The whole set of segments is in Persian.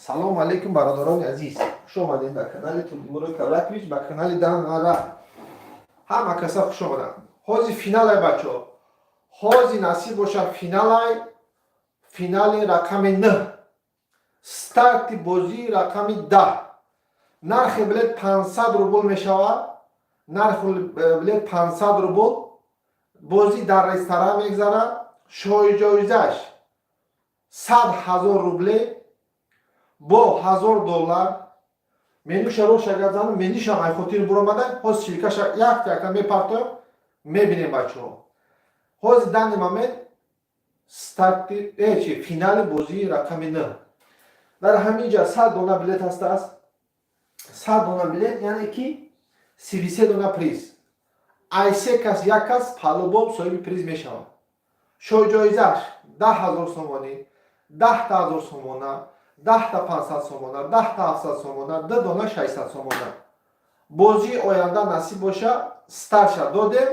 Салом алейкум, бародарони азиз. Хуш омадед ба канали Турдимурои Кавлакович, ба канали Дангара. Ҳама каса хуш омаданд. Ҳози финалай бачаҳо. Ҳози насиб бошад финали рақами 9. Старти бозии рақами 10. Нархи билет 500 рубл мешавад. Нархи билет 500 рубл. Бозӣ дар ресторан мегзарад. Шоҳи ҷоизаш 100,000 рубле бо $1000. Менуша роша газану менуша ай хотир буромадан ҳоз ширкаша як мепартоям мебинем бачаҳо. Ҳози дани момент старти финали бозии рақами 9. Дар ҳамин ҷа 100 дона билет ҳастааст. 100 дона билет яъне ки 33 дона приз. Ай се кас як кас паҳлӯбон соҳиби приз мешавад. Шоҳи ҷоизаш 10,000 сомонӣ, 10,000 сомона, 10,500 сомона, 10,700 сомона, 2 дона 600 сомона. Бозии оянда насиб боша старша додем.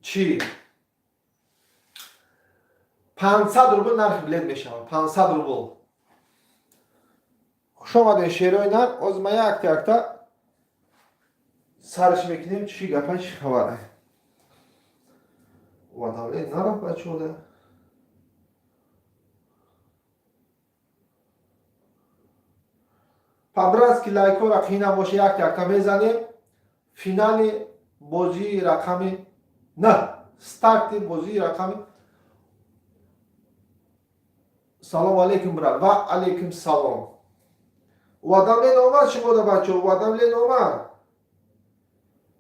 Чи 500 рубл нархи билет мешавад. 500 рубл. Хуш омадед шерои нар. Оз ма якта сарш мекунем чӣ гапа чӣ хабар. Ва давлет нарафт бачода. Падраски лайкора қина боша якта мезанем. Финали бозии рақами старти бозии рақами. Салом алейкум брат. Ва алейкум салом. Вадамлен омад шумо да бачо. Вадамлен омад.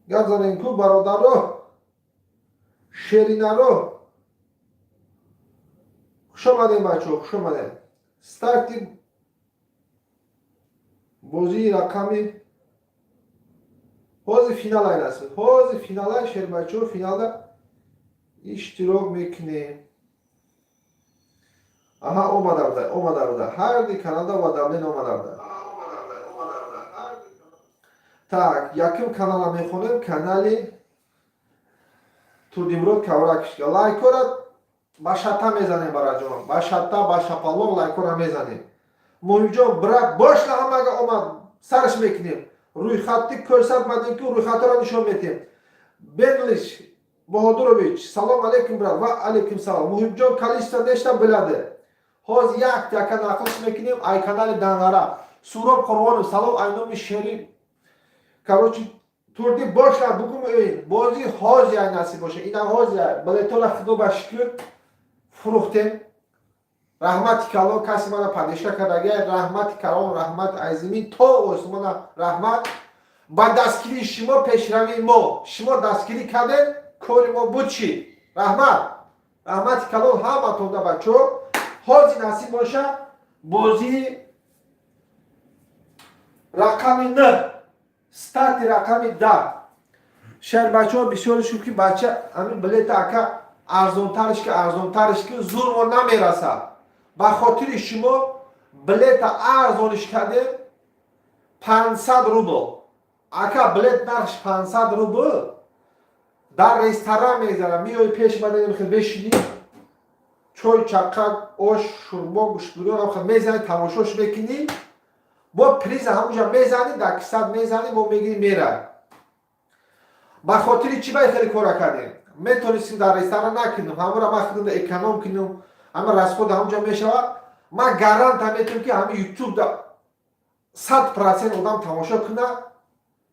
Гап занем ку бародаро. Шеринаро. Хуш омадем бачо. Хуш омадем. Старти бозии рақами ҳози финал ай насиб. Ҳози финал ай шер бачо финалда иштирок мекунем. Аҳа омада. Ҳарди каналда вадамлен омада. Так, яким канала мехонем, канали Турдимурод Кавлакович. Лайкора ба шатта мезанем бараҷон. Ба шатта, ба шапалоқ лайкора мезанем. Муҳимҷон брат бошла ҳамага омад. Сарш мекунем. Рӯйхатти кӯрсатмадем ки рӯйхаттро нишон метем. Бенглиш Боҳодурович, салом алейкум брат. Ва алейкум салом. Муҳимҷон количество нешта биладе. Ҳоз яка нақлш мекунем ай канали Дангара. Суроб Қурбонов, салом айноми шери. Короче, турди бошла бугум ин. Бози ҳози ай насиб боша. Ина ҳози ай. Билетора худо ба шукр фурӯхтем. Раҳмати калон каси мана падешка кардагия. Раҳмати калон, раҳмат айзимин то осмона раҳмат. Ба дастгирии шумо пешравии мо. Шумо дастгирӣ кардед, кори мо буд чӣ? Раҳмат. Раҳмати калон ҳаматонда бачо. Ҳози насиб боша бозии рақами 9. Старти рақами 10. Шаҳр бачаҳо бисёр шуки бача ҳамин билета ака арзонтариш ки зурмо намерасад. Ба хотири шумо билета арзониш кардем 500 рубл. Ака билет нархш 500 рубл. Дар ресторан мегзарам. Миёи пеш мадем хел бешини. Чой, чақат, ош, шурбо, гӯштбурён хел мезани тамошош мекунӣ. Бо приза ҳамуҷа мезани, дар кисад мезани, мо мегирӣ мерай. Ба хотири чӣ бай хеле кора кардем? Метонистим дар ресторан накунем. Ҳамура ма худам эконом кунем. Ама расход ҳамуҷа мешавад. Ма гаранта метавонам ки ҳамин YouTube да 100% одам тамошо кунад.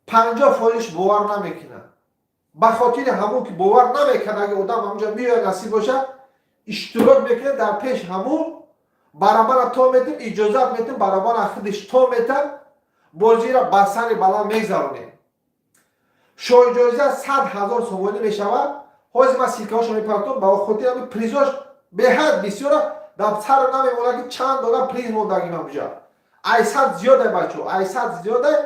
50% бовар намекунад. Ба хотири ҳамун ки бовар намекунад, аги одам ҳамуҷа меояд насиб бошад, иштирок мекунад дар пеш ҳамун барабара то метим, иҷозат метим, барабара худиш то метам, бозиро ба сари баланд мегзаронем. Шоҳи ҷоиза 100,000 сомонӣ мешавад. ҳози ма силкаҳошо мепартом ба хотири ҳамин призош беҳад бисёра дар сар намемонад ки чанд дона приз мондаги мабуҷа. Ай 100 зиёдай бачо, ай 100 зиёдай.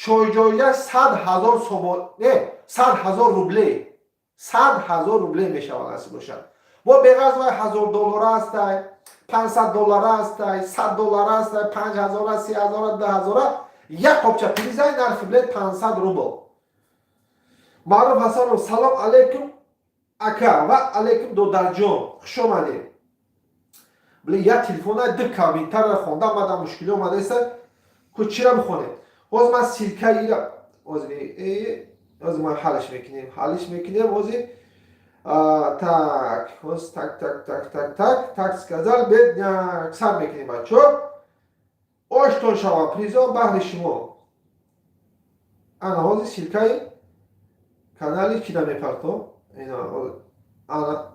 Шоҳи ҷоиза 100,000 сомонӣ, 100,000 рубле. 100,000 рубле мешавад насиб бошад. Бо беғаз вай $1000 ҳастай, $500 ҳастай, $100 ҳастай, 5,000, 3,000, 2,000. Як қопча призай нархи билет 500 рубл. Маъруф Ҳасанов, салом алейкум ака ва алейкум додарҷон. Хуш омадед. بله یا تلفن دو کابینتر را خونده آمده مشکلی آمده است که چی را بخونه باز من سیلکه ای را باز ما حلش میکنیم باز так, вот так сказал, бедняк, сам мекунем бачо. Оштон шава призом бахри шумо. Ана ҳозир силкаи канали ки да мепарто. Ана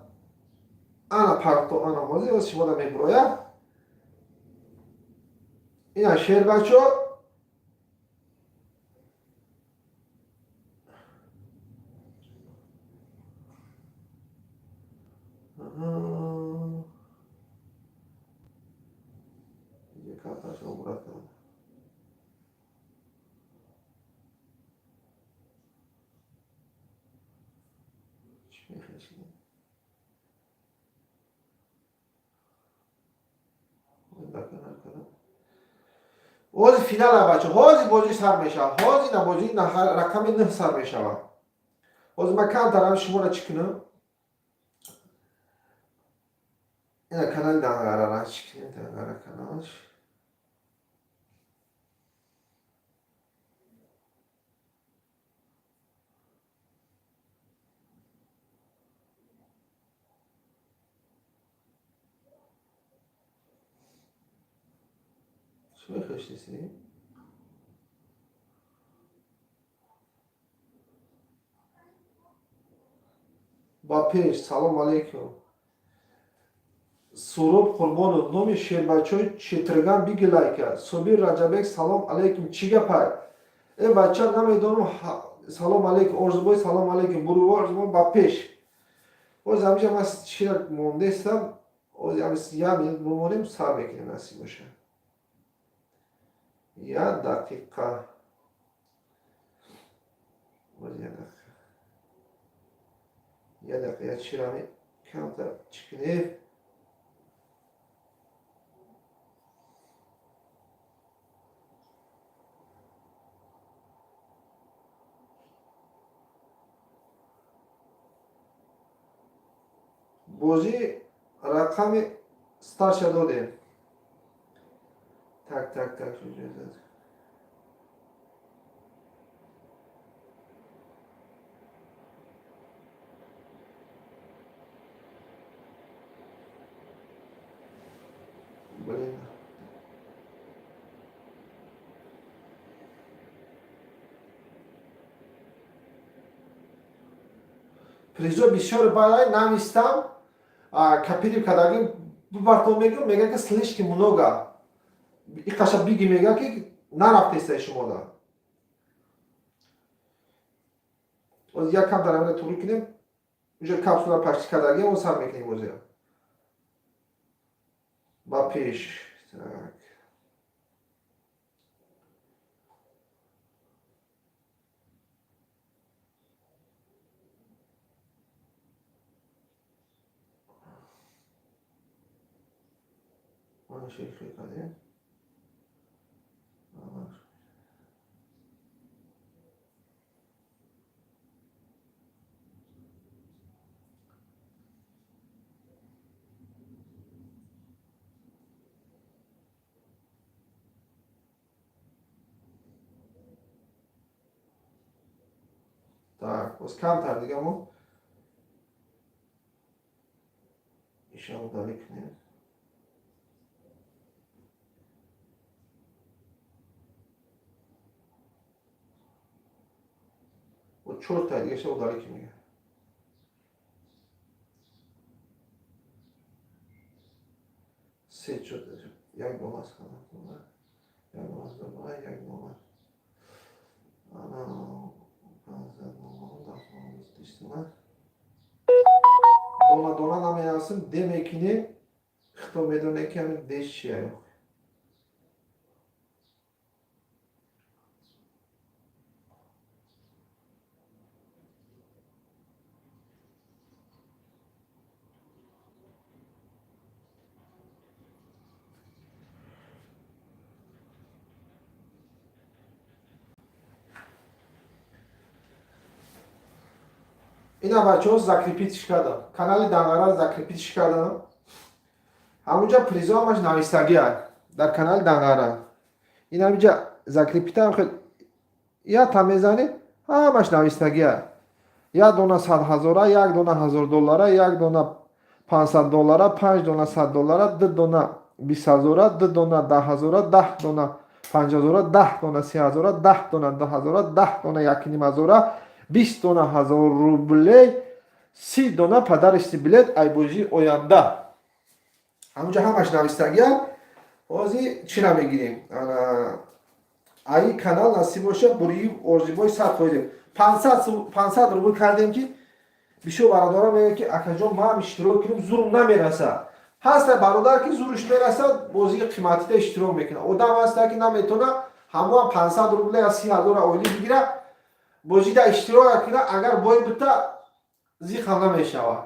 парто, ана ҳозир шумо да меброя. Ина шер бачо. ҳозир финала бачо, ҳозир бозӣ сар мешавад. Ҳозир на бозӣ на рақами 9 сар мешавад. ҳозир ман камтарам шуморо чӣ кунам? Ина канали Дангарара чӣ кунем? Дангара каналш. Чӣ мехоҳӣ? با پیش سلام علیکم سروب قربانو نومی شیربچوی چیترگان بیگی لایکه صبیر رجبک سلام علیکم چی گپای ای بچه نمیدونم سلام علیکم ارزبای سلام علیکم برو ارزبای با پیش او زمیشه من چی مونده استم او زمیشه یا بمونیم سر بکنیم نصیب باشه یا دقیقه یا دقیقه چی رمی کم تا چکنه بازی رقم ستارش داده tak блин призо бисёр балай намистам капири кадаги бубартон мега ки слишком много и қаша биги мега ки нарафтеста шумо да оз якам дарамада тури кунем уже капсула пашти кадаги он сар мекунем озя ба пеш так он шейхи кадем так боз камтар дигамо ишон удали кунем вот чёрт дига ишон удали кунем се чёрт як доллар скалам як доллар як доллар ана дона намеясим демекини хто медоне ки ҳамин деш чия ина бачаҳо закрепитиш кардам канали Дангара закрепитиш кардам همونجا پریزا همش نویستگی هست در کانال دنگاره. این همینجا زکریپیتا هم خیلی یا تمیزانی همش نویستگی هست. یک دونه 100,000، یک دونه $1,000، یک دونه $500، 5 دونه $100، 2 دونه 20,000، 2 دونه 10,000، 10 دونه 5,000، 10 دونه 30,000، 10 دونه 2,000، 10 دونه 1,500، 20 دونه 1,000 روبل، 30 دونه پدرشتی بلیت ایبوجی اوینده. همونجا همش نویستگی هست. بازی چی را میگیریم؟ ای کانال نصیب باشه بروی ارزیبای 100 خواهیم 500 روبل کردیم که بیشو برادرها میگه که اکا جان ما هم اشتراک کنیم زورم نمیرسه. هست برادر که زورش میرسه بازی قیمتی ده اشتراک میکنه. آدم هست که نمیتونه همون 500 روبل یا 30,000 اولی بگیره بازی ده اشتراک کنه اگر بای بتا زیخ هم نمیشوه.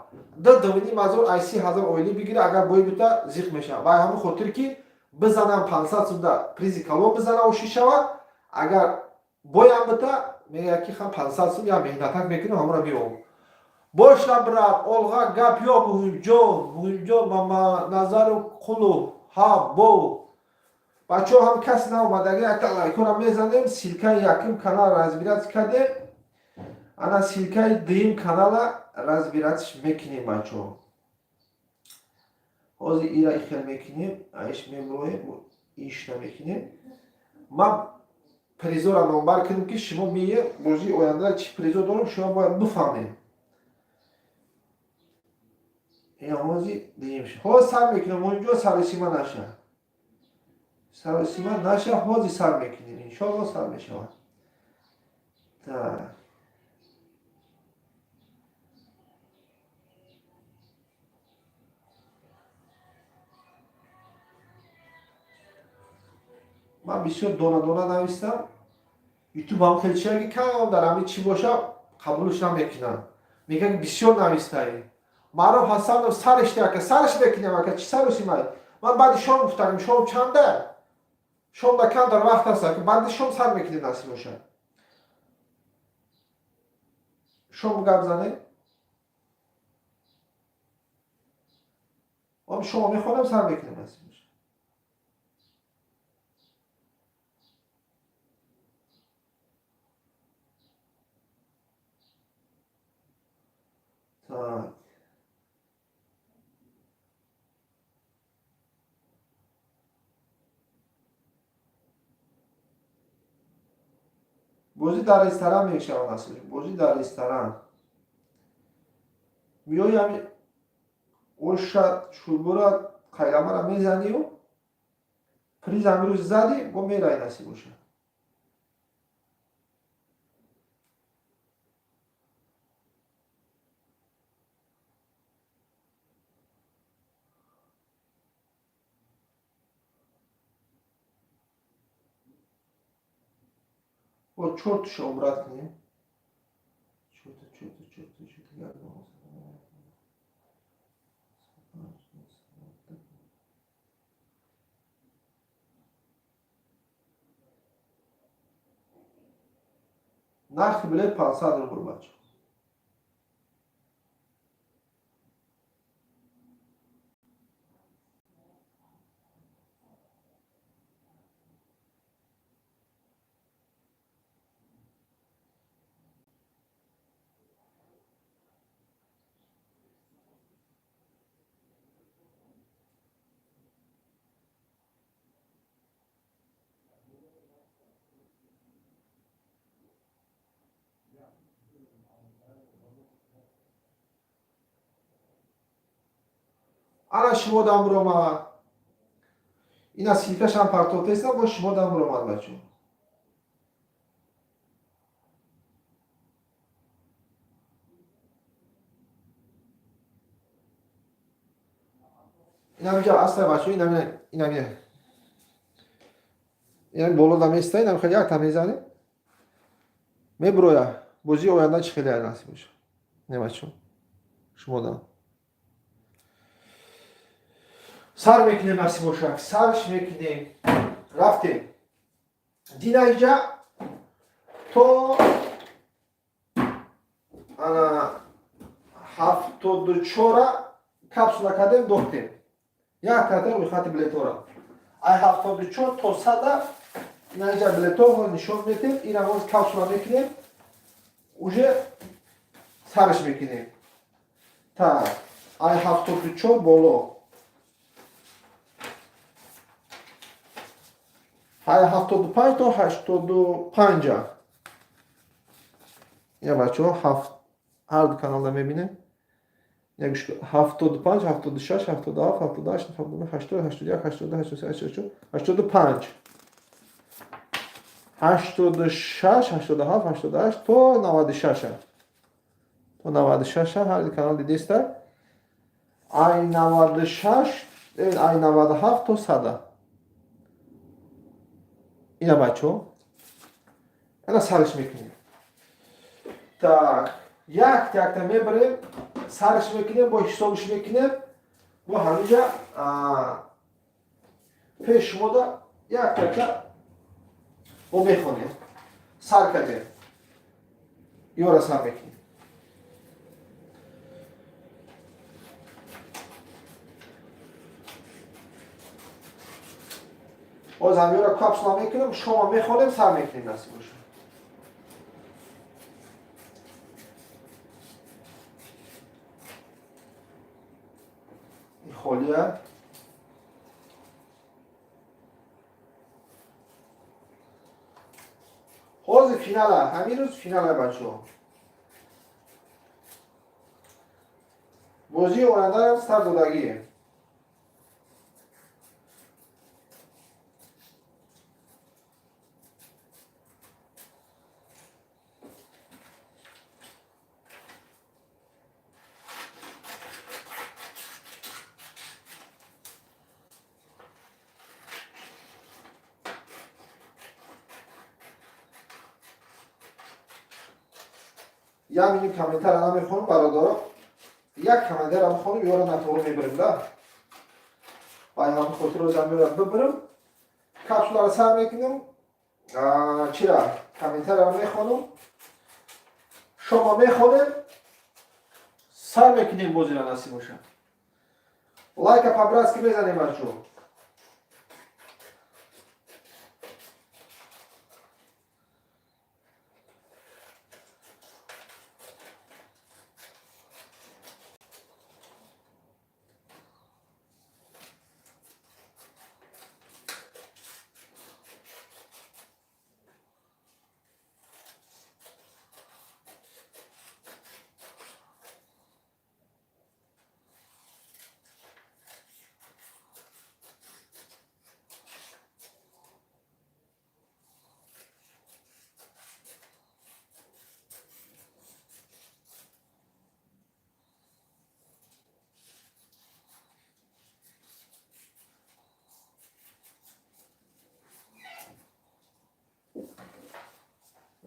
دوینی مزور ای 30,000 اولی بگیره اگر بای بتا زیخ میشه. و همون خاطر که بزنم 500 سوم ده پریزی کلام بزنه و شیشوه اگر بای هم بتا میگه که خم 500 سوم یا مهنتک میکنه همون را میوم. باش نبرد آلغا گپ یا مهم جان ماما نظر قلو ها بو بچه هم کس نامد اگر اکتا لایکو را میزنیم سیلکه یکم کانال رازبیرات کردیم انا سیلکه دیم کانال رازبیراتش میکنیم بچه حاضر ایرا ایخیل میکنیم ایش میمرویم ایش نمیکنیم ما پریزو را نمبر کنیم که شما میگه بازی اوینده چی پریزو دارم شما باید بفهمیم این همازی دیم شد ها سر میکنیم اونجا سر سیما نشه سر سیما نشه هازی سر میکنیم انشاءالله سر میشه من بسیار دونه نویستم یوتیوب هم خیلی چیزی کم در همین چی باشه قبولش نمیکنم میگن بسیار نویسته معروف هستم سرش که سرش بکنیم که چی سرش میاد من بعد شام گفتم شام چنده شام بکن در وقت هست که بعد شام سر میکنیم نصیب باشه شام گپ زنه من شما میخوام سر میکنیم نصیب باشه بازی در رستوران میشه نصیب بازی در رستوران میای همین اوشا شوربه را قیلمه را میزنی و پریز همی روز زدی با میرای نصیب باشه با چرتش عمرت کنیم چرت نرخ بلیت 500 روبل بچه انا شما دم رو ما این از سیلکش هم پرتوته است با شما دم رو ما بچه این هم اینجا اصلا بچه این هم این بالا دم است این هم خیلی یک تمیزانی میبرویا بازی اوینده چی خیلی نصیب باشه نه بچه شما دم سر میکنیم نصیب باشه سرش میکنیم رفتیم دینا اینجا تو انا 74 کپسولا کردیم دوختیم як карта рӯйхати билетҳоро ай 74 то 100 ин инҷа билетҳоро нишон медиҳем. ин ҳоз капсула мекунем уже сарш мекунем. Так ай 74 боло ай 75 то 85 я бачаҳо ҳар ду каналда мебинем. 75 76 77 78 79 80 81 82 83 84 85 86 87 88 то 96 то 96 ҳар ду канал дидеста. ай 96 ай 97 то 100 ина бачаҳо ана сарш мекунем. Так як якта мебарем сарш мекунем бо ҳисобиш мекунем бо ҳаминҷа пеш шумода як якта бо мехонем сар кардем ёра сар мекунем. боз ҳам ёра капсула мекунем шумо мехонем сар мекунем насиб боша. Холия ҳозир финала ҳамин рӯз финала бачаҳо бозии ояндаам старт додагие. Я меню комментарий намехонам бародаро. Як комментарий намехонам ёра натору мебарим да. Байҳам хотиро замира бибирим. Капсуларо сар мекунем. Чира комментарий намехонам. Шумо мехонем. Сар мекунем бозира насиб боша. Лайка по-братски мезанем бачаҳо.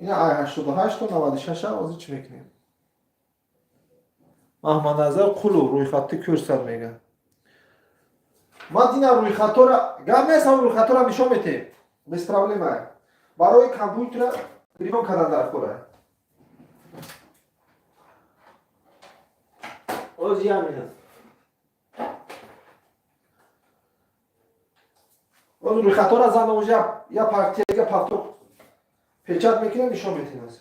ина ай 88 то 96 ҳозир чӣ мекунем? Маҳмадназар Қулов рӯйхатти кӯрсад мегӯяд. Ман ина рӯйхатҳоро гап нест ҳам рӯйхатҳоро нишон медиҳем. Без проблема. Барои компютера гирифон кардан дар кора. Ҳозир ҳамин аст. ҳозир рӯйхатҳоро зан оҷа я партияга пахто печат мекунем нишон медиҳем аст.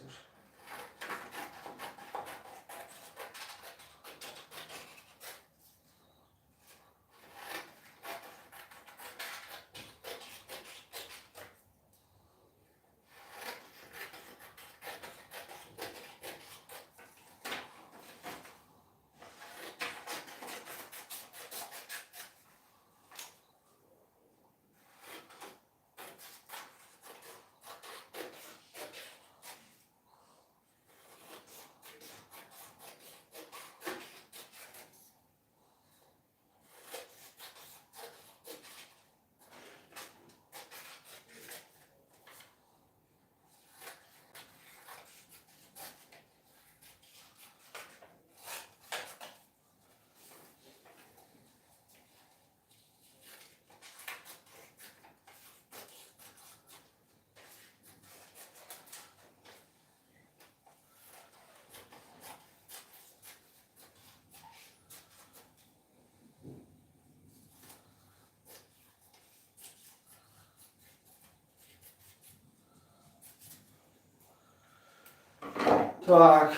Так.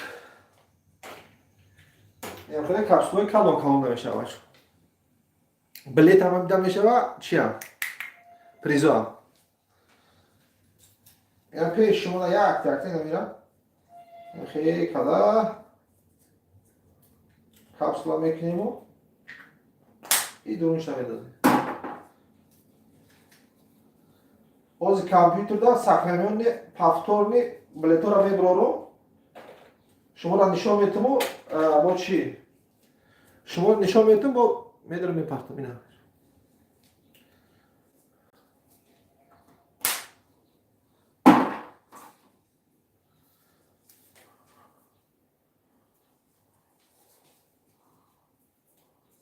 خیلی کپسول کلان نمیشه. بلیت هم میدم میشه و چی هم؟ پریزو هم. این پیش شما یک تکتی نمیرم. خیلی کلا کپسول میکنیم و این درونش نمیدازیم. از کامپیوتر دا ساختمانی پافتورنی بلیتو را میبرورم. شما را نشان میتونم با چی؟ شما نشان میتونم با میدارم میپختم اینا.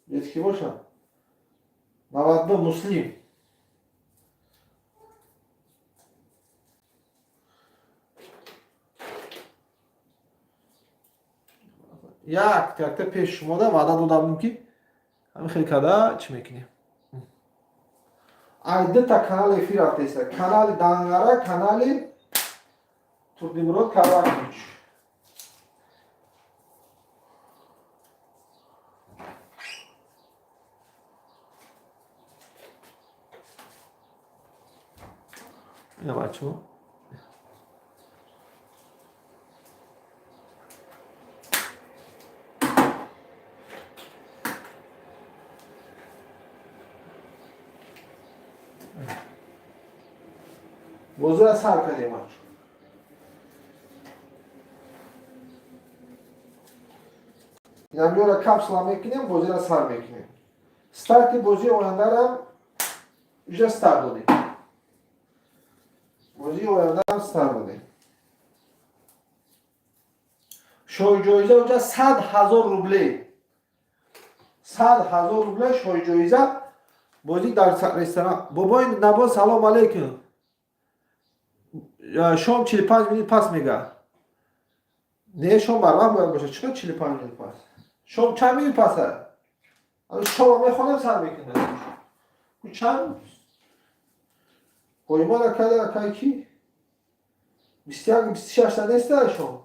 یکی باشم. 92 مسلم. یک تکت پیش شما ده وعده دادم که همین خیلی کده چی میکنیم. ایده تا کانال افیر رفته کانال دانگاره کانال تردیمرود کارا کنیش. اینا بچه ها بوزه را سر کنیم این را کپسول میکنیم بوزه را سر میکنیم استارت بوزه آینده را اینجا استارت دادیم بوزه آینده را استارت دادیم شوی جایزه اونجا 100,000 روبله 100,000 روبله شوی جایزه بوزی در رستوران بابای نبا سلام علیکم شام 45 منیت پس میگه نه شام برام باید باشه چرا 45 منیت پس شام چند منیت پسه شام میخوانم سر میکنه چند قیمه را که کی 21 26 تا نیسته شام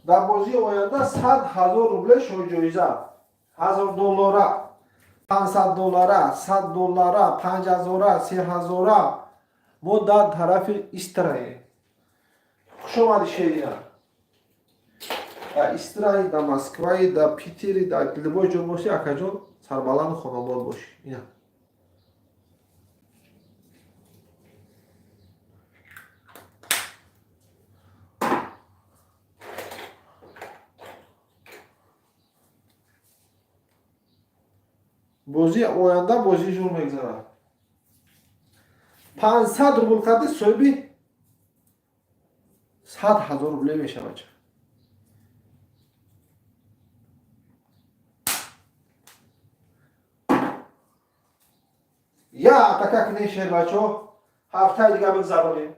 در بازی آینده 100,000 روبله شوی جایزه $1,000 $500 $100 $5,000 $3,000 ما در طرف استرایی خوش آمدی شیرینا در استرایی در مسکوی در پیتری در لبای جون باشی اکا جون سربالان خانواد باشی اینا بازی آینده بازی جور میگذاره 500 روبل قدر صوبی 100,000 روبله میشه بچه یا اتکا کنی شهر بچه هفته دیگه بگذاریم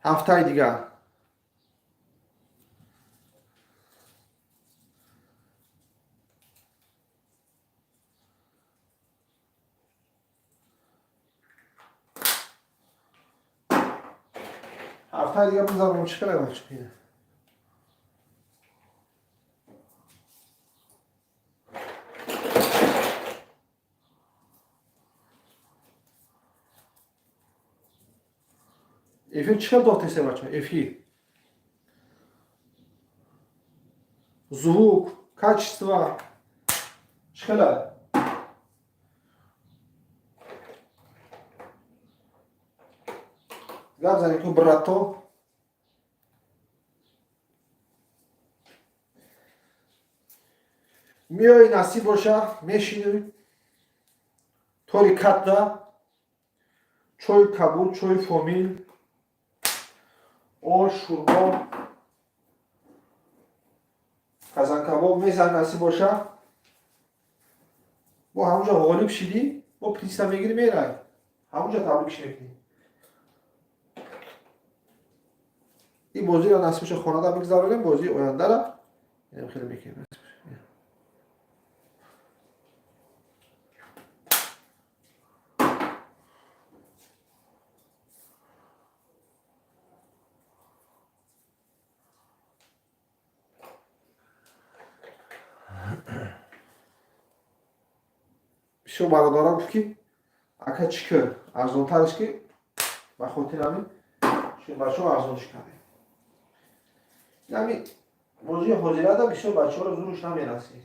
هفته دیگه هفته دیگه بگذاریم مشکل بچه افی چه داخته بچه افی звук качество چخلا گاب زنی تو براتو میای نصیب باشه میشینی طوری کتا چوی کبود چوی فامیل آش شوربا کازان کباب میزن نصیب باشه با همونجا غالب شدی با پلیسا میگیری میره همونجا تبریکش میکنی این بازی را نصیب باشه خانه دا بگذاریم بازی آینده را اینم خیلی میکنیم Пишо бародарам гуфт ки ака чӣ кӯ арзонтараш ки ба хотир ҳамин бачаҳо арзонш кардем. ҳамин бозии ҳозирада бисёр бачаҳоро зӯруш намерасид.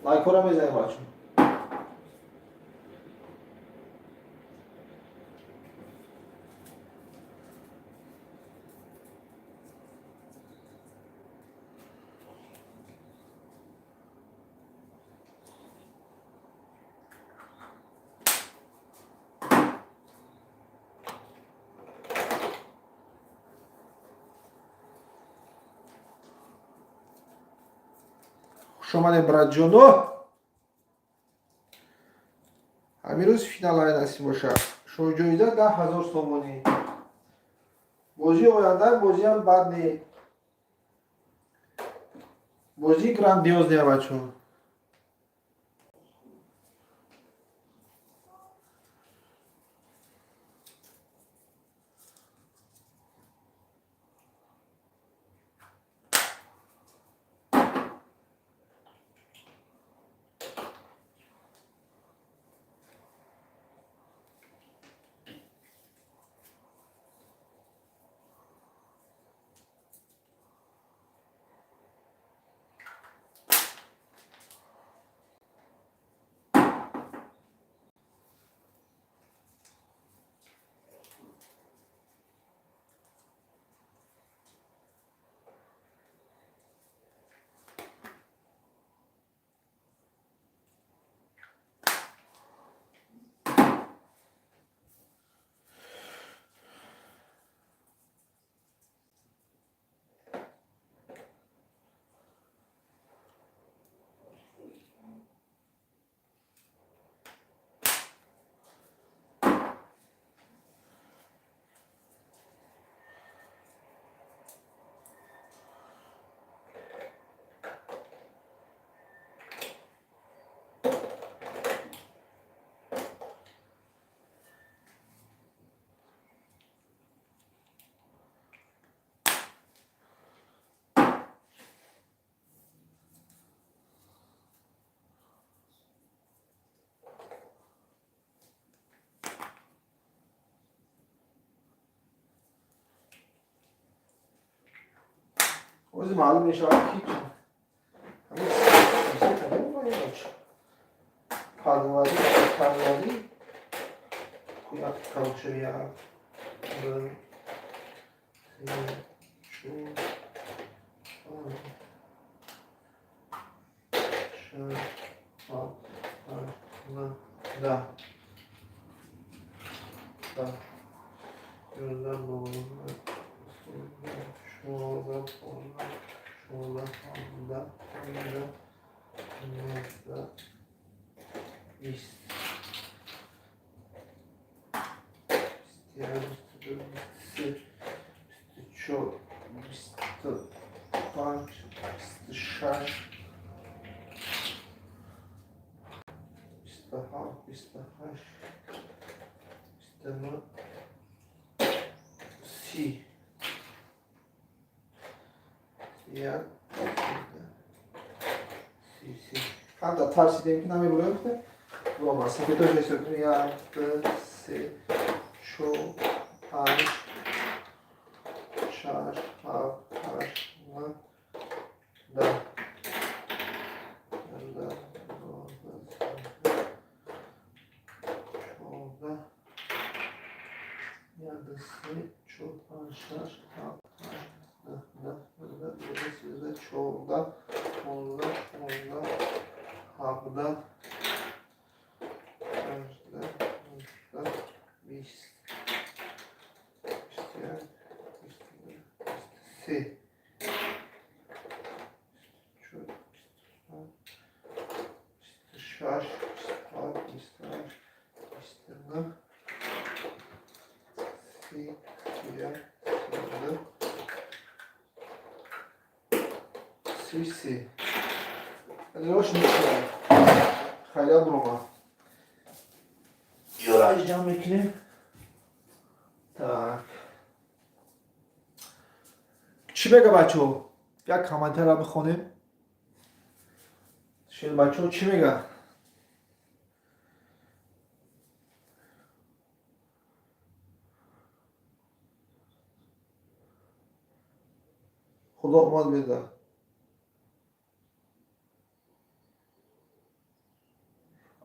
лайкора мезанем бачаҳо. خوش آمدید بردجانو. امروز فینال های نصیب باشه. شو جایزه 10,000 تومانی. بازی آینده بازی هم بد نی. بازی گراندیوز نیه بچه‌ها. بازی معلوم میشه هیچ. Kadınları, kuyak kalçaya, şu, da, gözler dolu, şurada, şurada, Hem de tavsiye ki nami buluyor ki Roma. Sekreter geçirdim ya. Se şu paş şar ha paş da çoğulda hafıda si şaş si Леш мечтает. Халя Брума. Yoracağım bekle. Так. چی بگه بچه ها؟ یک کامنتر را بخونیم. شاید بچه ها چی میگه؟ خدا اومد بده.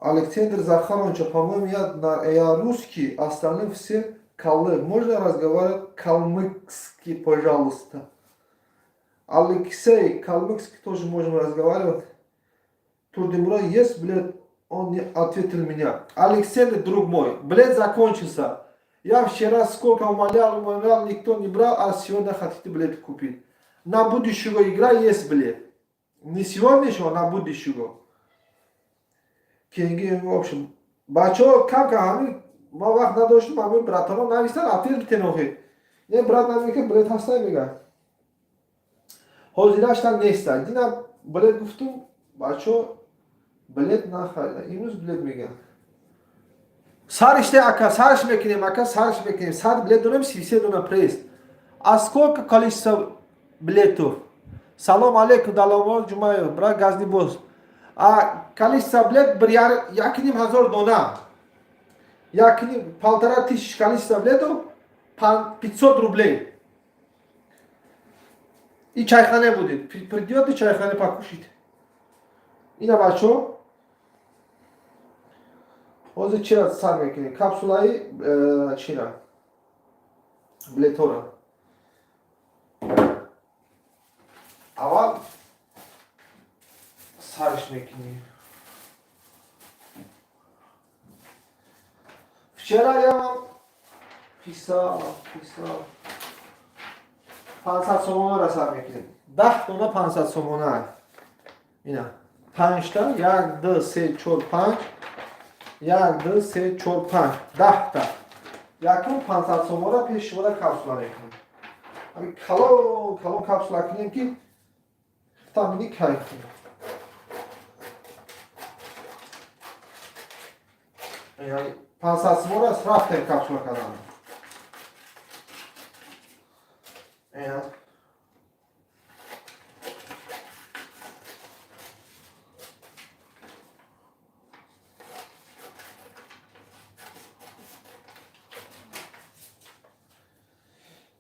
Александр Захарович, по-моему, я русский, остальные все калы. Можно разговаривать калмыцки, пожалуйста? Алексей, калмыцки тоже можем разговаривать. Турдимура есть, блядь, он не ответил меня. Александр, друг мой, блядь, закончился. Я вчера сколько умолял, никто не брал, а сегодня хотите, блядь, купить. На будущего игра есть, блядь. Не сегодняшнего, на будущего. Kengi в общем. Бачо, как ами, ма вақт надоштим, ами братано навистан, апил битенохи. Не брат намике, блядь, хастай мега. Ҳозираштан неста. Дина, блядь, гуфтум, бачо, блядь, нахайда. Имрӯз, блядь, мегам. Сариште, ака, сариш мекунем, ака, сариш мекунем. Сар, блядь, донем, 33 дона прест. А сколько количество билетов? Салом алейкум, даломол, ҷумаё, брат, газни боз. А количество билет бір якним ҳазор дона. Якним, 1500 количество билетов, 500 рублей. И чайхане будет. Придет и чайхане покушать. Ина бачо. Ҳозир чира сар мекунем? Капсулаи чира? Билетора. Аввал сариш мекунем. Вчера я вам писал. 500 сомона сар мекунем. 10 дона 500 сомона. Ина 5 та 1 2 3 4 5 1 2 3 4 5 10 та. Якум 500 сомона пеш шуда капсула мекунем. Ами калон капсула кунем ки тамини кайф. Yani 500 сомона рафтем капсула кардам. Ина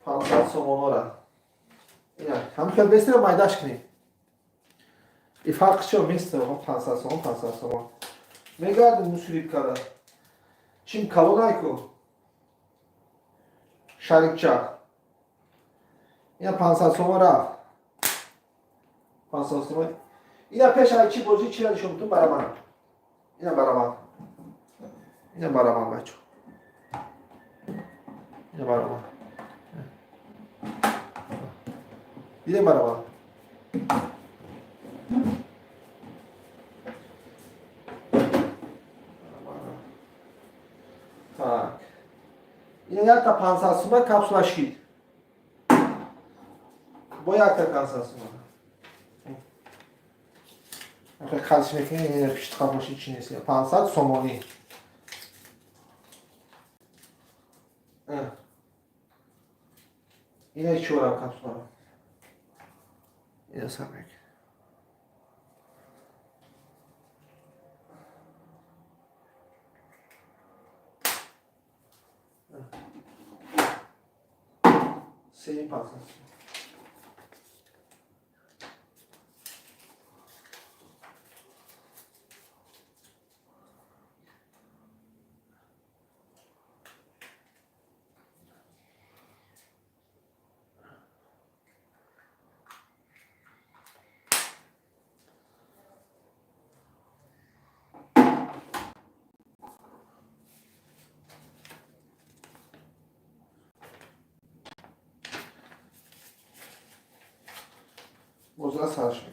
500 сомонора. Ина ҳамихел бестира майдаш кунем. И фарқи чо место 500 сомон. Мегардим мусулибкада. Чим калонайко? Шарикча. Ина 500 сомон рафт. 500 сомон. Ина пеш айчи бозӣ чира нишонтун бараман. Ина бараман бачо. Ина бараман. Didem barama. Yine yakta 500 so'mga kapsula shkid. Bu yakta 500 so'mga. Qarshi mekin yana pishti qamosh ichinesi 500 somoni. Yine 2 gram kapsula. Yine sarmak. Senin pasın. Bozula sarışmak.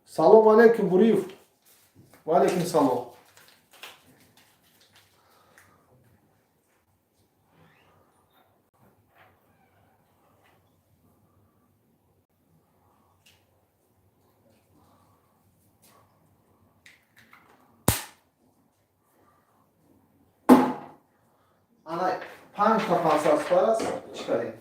Salam aleyküm buyur. Ve aleyküm salam. Ana 5 ta pansas paras çıkarayım.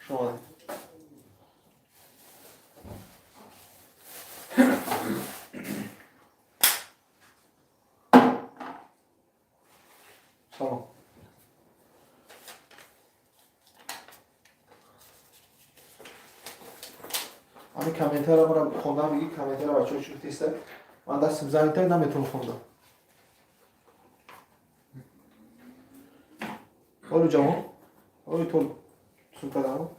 Şu an. Tamam. Hani komentara bana konudan bilgi komentara var çok çok ister. Ben de simzanite nametim konuda. Olacağım o. Oy tol. Sultanım.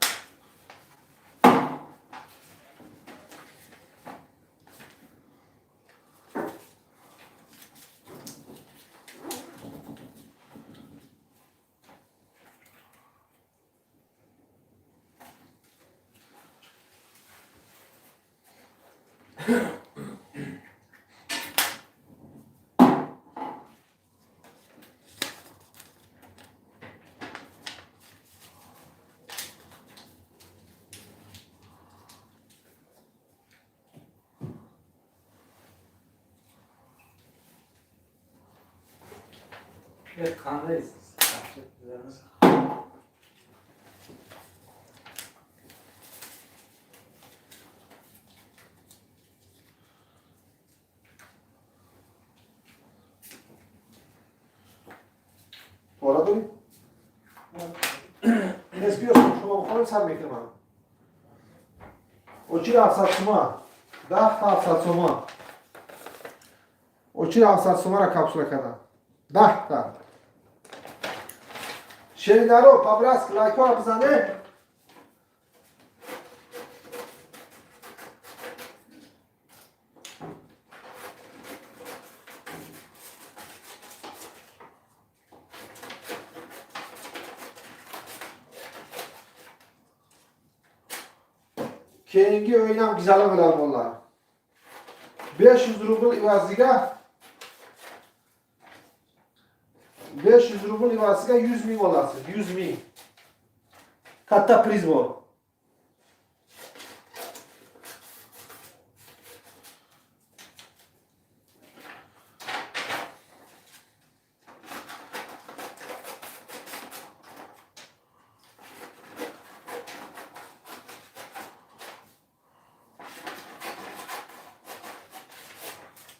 Evet, kandayız. Orada mı? Ne istiyorsun? Şuna bakalım sen bekle bana. Oçil afsatsuma. Dah afsatsuma. Oçil afsatsuma ra kapsula kada. Dah. Şeridaro, pabrask, lajkora bzane. Keyingi o'ynam güzel bilan bunlar. 500 rubl ivaziga 500 rubl ivaziga 100 ming olasiz. 100 ming. Katta priz bor.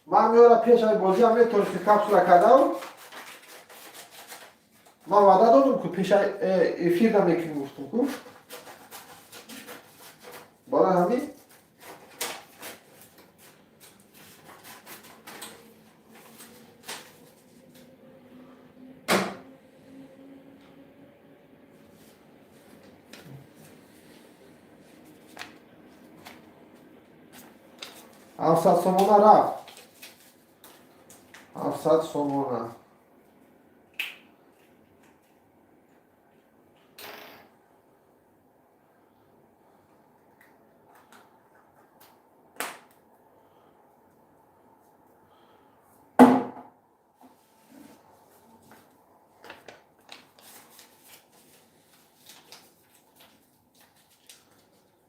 من میارم پیش های بازی هم میتونست که کپسولا کردم من وعده دادم که پیش های افیر هم یکی گفتم که برای همین هفتصد سومونه رفت 700 سومونه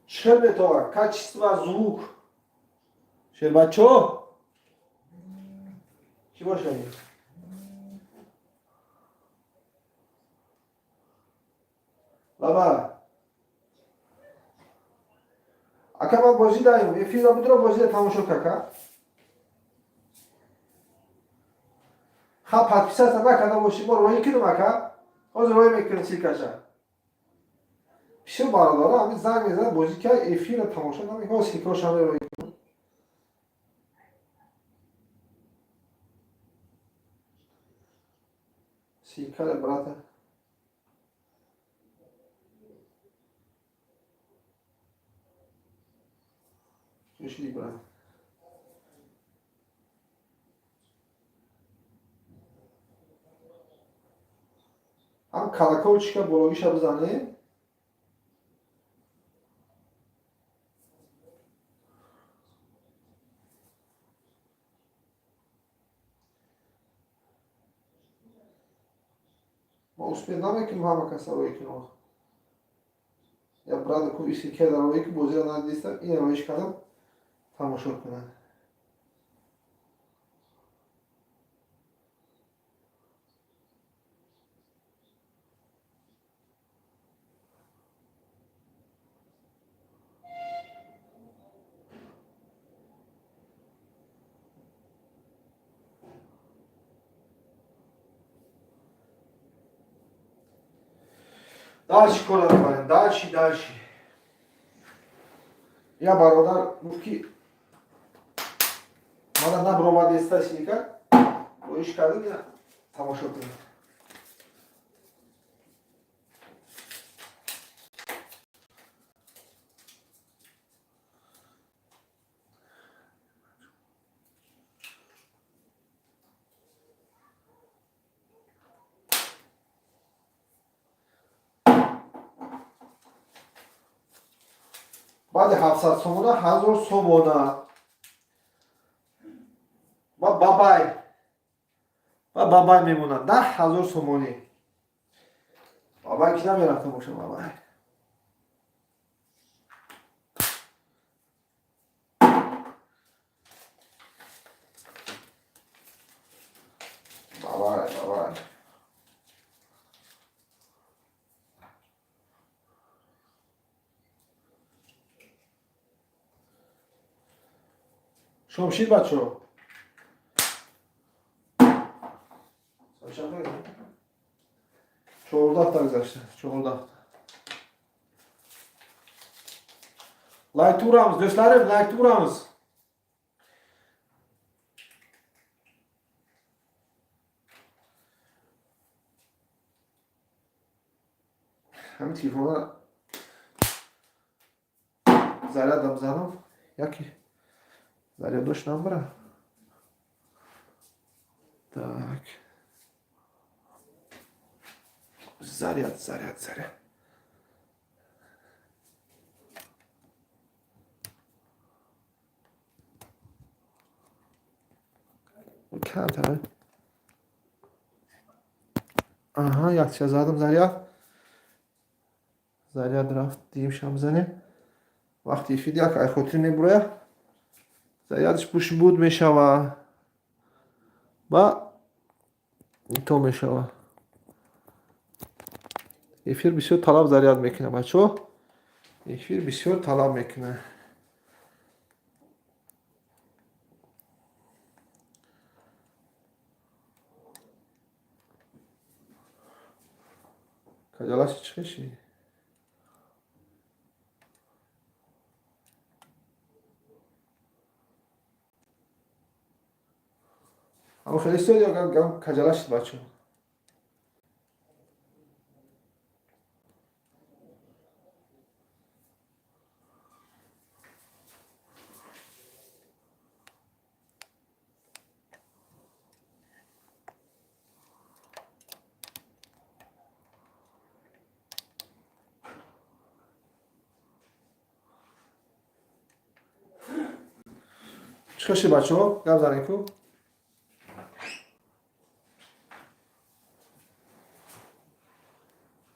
Шербетова, качество звук. Щербачо? Чего шербет? Лаба. Ака ман бозӣ даем, эфира будро бозӣ тамошо карка. Ха подписаться накарда бошӣ, мо роҳӣ кидем ака. Ҳозир роҳӣ мекунем сиркаша. Пишо бародора, ҳамин занг мезанад бозӣ ки эфира тамошо намекунем. Ҳозир сиркашам роҳӣ кунем. Сирка брата. Пришли, брат. Ам колокольчика бологиша бизанем. Ма успеҳ намекунем ҳама каса роҳӣ кунем. Я брата ку исикеда роҳӣ ки бозира надидистам, ин роҳиш кардам тамошо кунад. Дальше кора мебарем, дальше. Я бародар гуфт ки мана набровадеста сирка, роҳиш кардем, ина тамошо кунем. баъди 700 сомона 1000 сомона ва бабай мемонад 10000 сомонӣ. Бабай ки намерафтам бошам бабай. Бабай. Шомшид бачо. Сочам нагам. 14 гузашта, 14. Лайк турамыз, do'stlarim, лайк turamız. Hamı telefona зарядом занам. Яки зарядош набра. Так. Заряд. Кантара. Ага, якча задам заряд. Заряд рафт, дим шамзане. Вақти фидяк ай хотир мебуроя. Зарядш пушбуд мешава. Ба то мешава. Эфир бисёр талаб заряд мекунад, бачо. Эфир бисёр талаб мекунад. Kacalaşı çıkışı. Ama خیلی سوال گم کجلاش بچه. çıkışı بچه ها گم زنی کو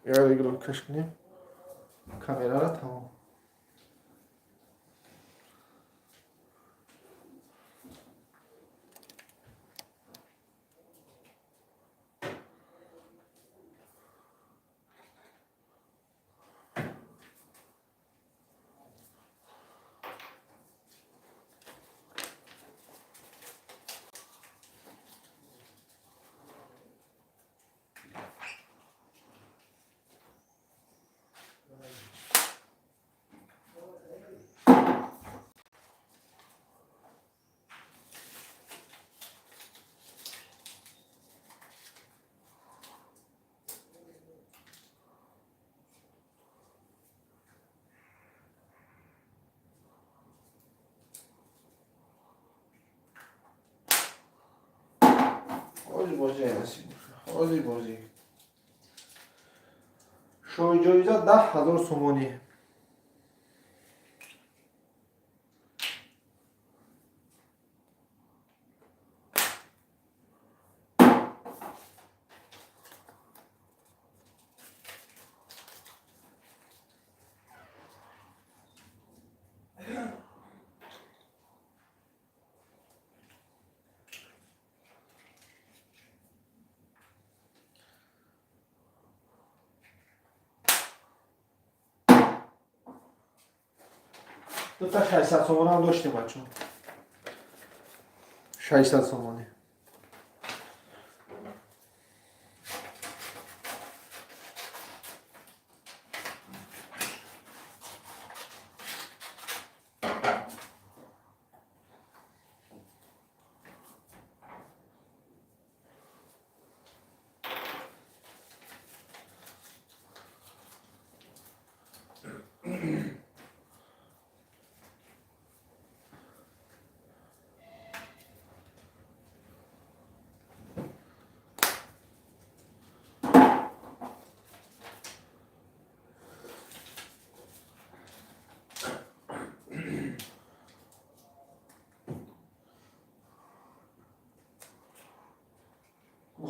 یا دیگه رو کش کنیم کامera را tamam. خیلی بازی هستی خیلی بازی شوی جایزه 10,000 سومانی دو تا 600 سومانی هم داشتیم بچه 600 سومانی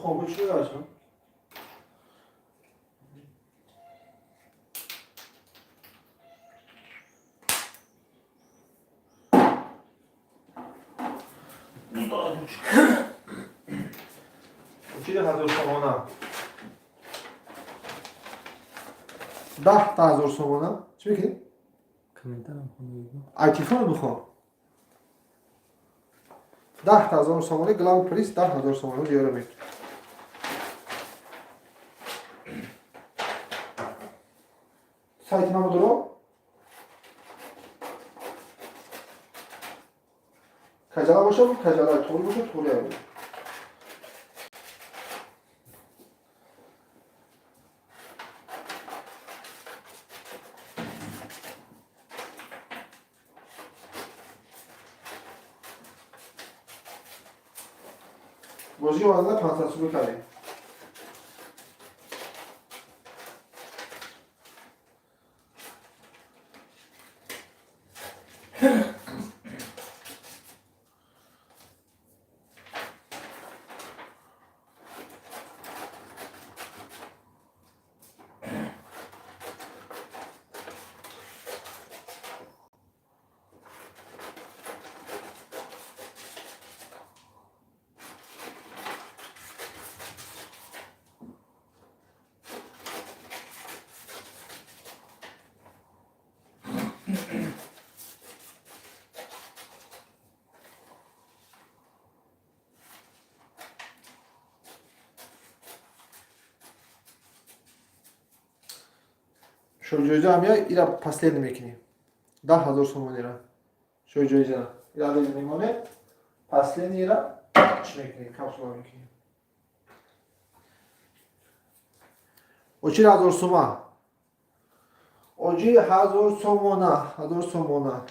خب چی داشتم چی 10,000 سومانه 10,000 سومانه چی میگی؟ کامنتر هم خونده آیتیفون بخور 10,000 سومانه گلام پلیس 10,000 سومانه دیاره سایت نام درو کجالا باشه بود کجالا طول باشه طوله بود بازی آنده 500 سومه کردیم شو جوجا هم یا ایرا پسلین میکنیم 10,000 سومون ایرا شو جوجا ایرا دیگه میمونه پسلین ایرا چی میکنیم کپسولا میکنیم o چی 1000 سومن o چی 1000 سومونه 1000 سومونه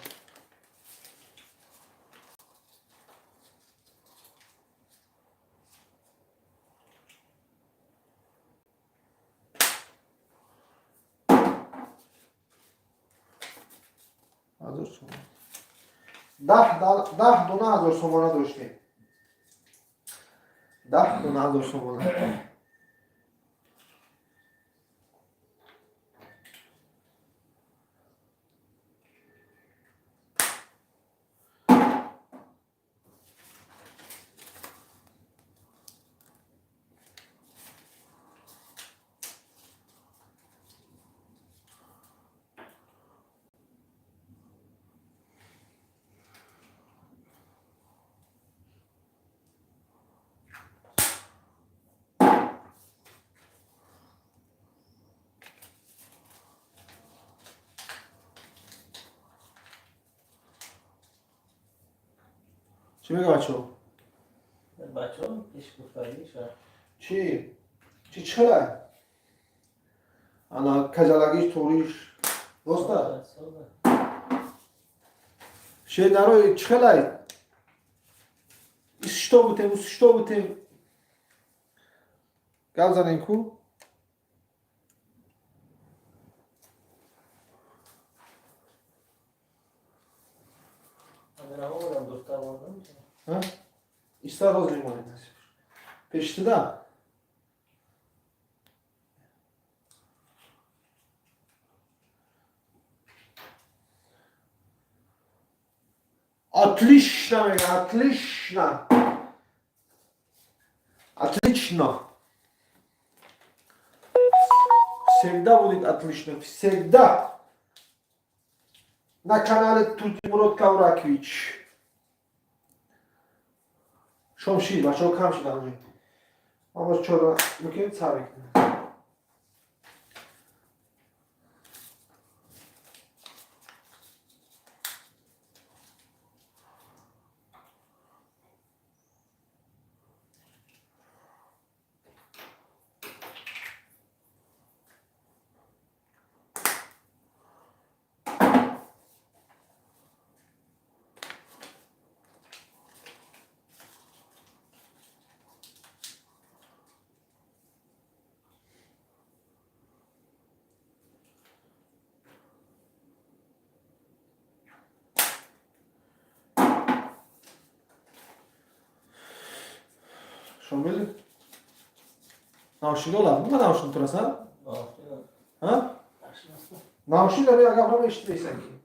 هزار سومن 10 دونه 1000 سومانه داشتیم 10 دونه 1000 سومانه چی میگه بچه ها؟ بچه ها پیش گفتاری شد چی؟ چی چرا؟ انا کجالگیش توریش دوستا؟ شی نروی چخلای؟ İşte butем, işte butem. Gel zanenku. Adına oğlan dostlar vardı mı? Ha? İşte rozayım onu. Peşti da. Отлично, отлично. Отлично. Всегда будет отлично. Всегда. На канале Тутимурод Кавракевич. Шомши, бачо кам шидам. Амос чора мукин цавик. Şomil. Navşin ola. Nima navşin turasan? Ha? Navşin da ya gapramı eşitmeysen ki.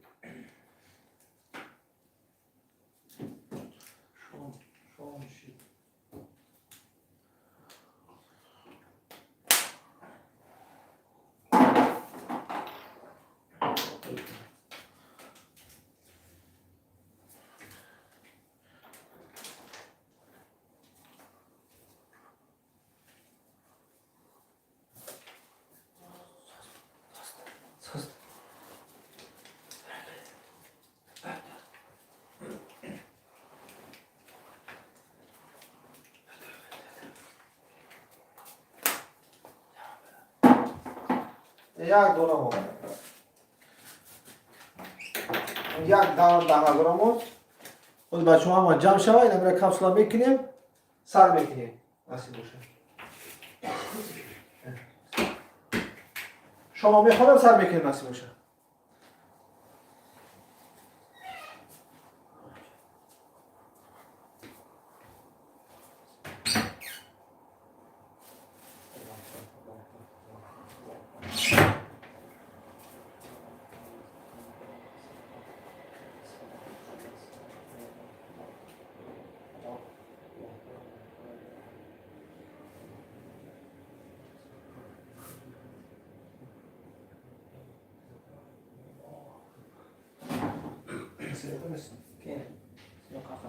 یک دونمون یک دانه 10,000 خود بچه ها ما جمع شوه اینا برای کپسولا میکنیم سر میکنیم نصیب باشه شما میخوانم سر میکنیم نصیب باشه כן. לא ככה.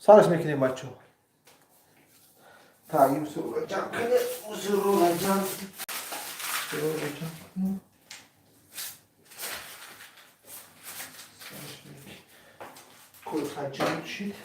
سرش میکنیم بچه. تا این سر رو جمع کنیم. سر رو جمع کنیم. کل خجم چید.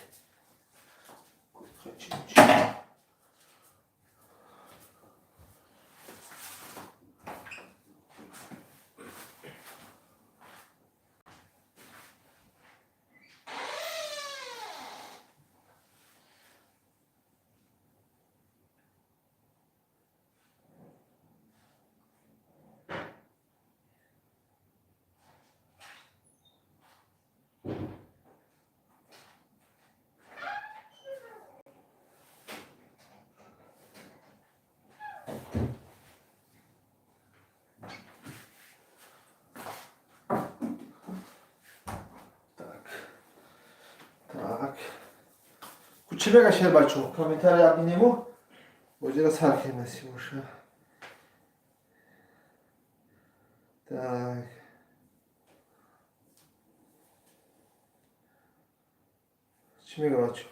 Так. چی بگه شهر بچه ها؟ کامنتر یا بینیمو باید از هر که نسی باشه. Так. چی میگه بچه ها؟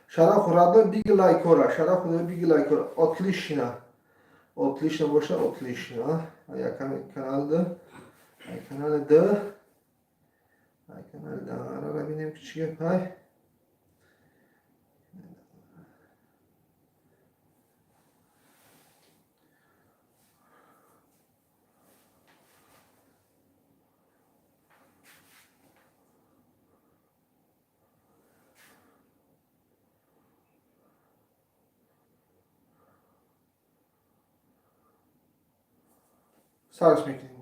شرا خورده بیگ لایک ها شرا خورده بیگ لایک ها отлично. Отлично باشه отлично. یا کانال ده. کانال ده. کانال ده. را ببینیم که چیه پای. سرش میکنیم.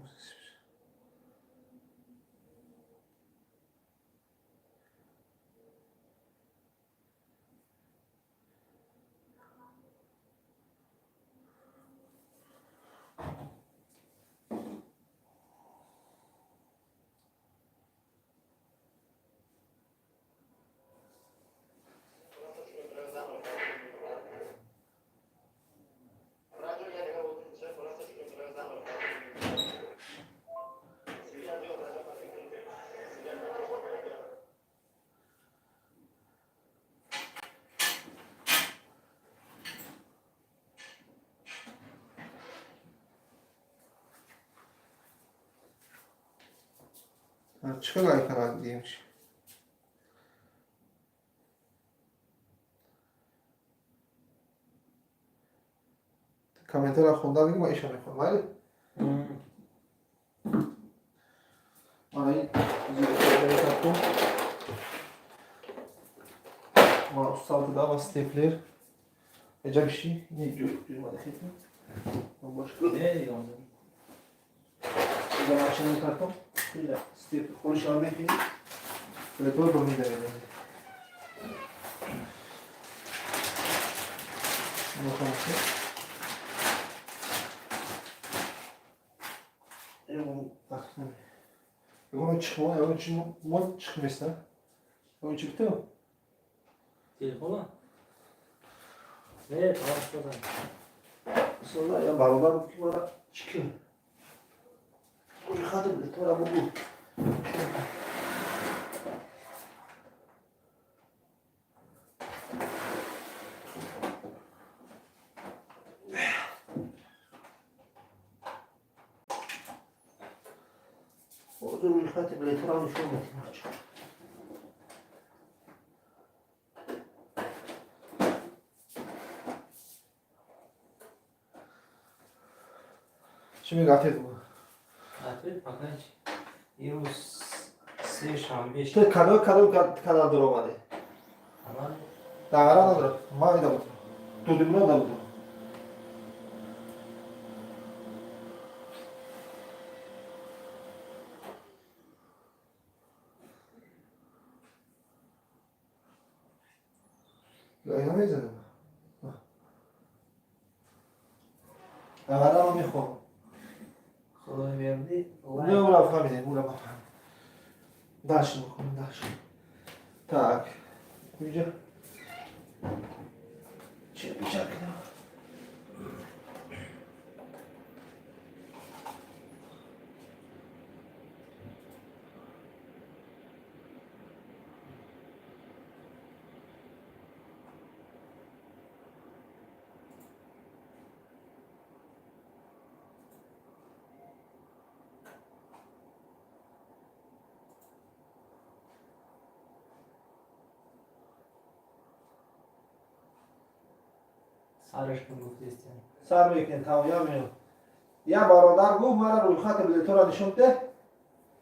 چه لایک کانال دیدیم چی؟ کامنتر را خونده بگیم و ایشان میخونم ولی من این زیر کتون ما استاد دام استیپلر اینجا بشی اینه جور ماده خیلی من باش کنم نه دیگه اونجا. اینجا ماشین کتون استیپل خورش آن بکنیم بلکه رو میده بینیم مخواهد اون çıkma, onun için mod çıkmışsa. Onun çıktı mı? Telefona? Evet, tamam. Sonra ya baba bu ki bana çıkıyor. Uyuyadım da sonra bu. Orada uyuyadım da sonra şu maç. Şimdi gafet bu. Artık bakınç. Yunus سه شنبه تو kanal duramadı. Ama Dağara da mavi da bu. Dudumlu da bu. Dayanamayız ama. Dağara mı میخوام. خدای verdi. Ne uğra fahmine, uğra bafam. Daş میخوام, daş. Tak. Kuyuca. Çırpacak ya. سرشون گفتیستیم. سر میکنیم تمام میام. یا برادر گفت مرا روی خط بلیط را نشون ده.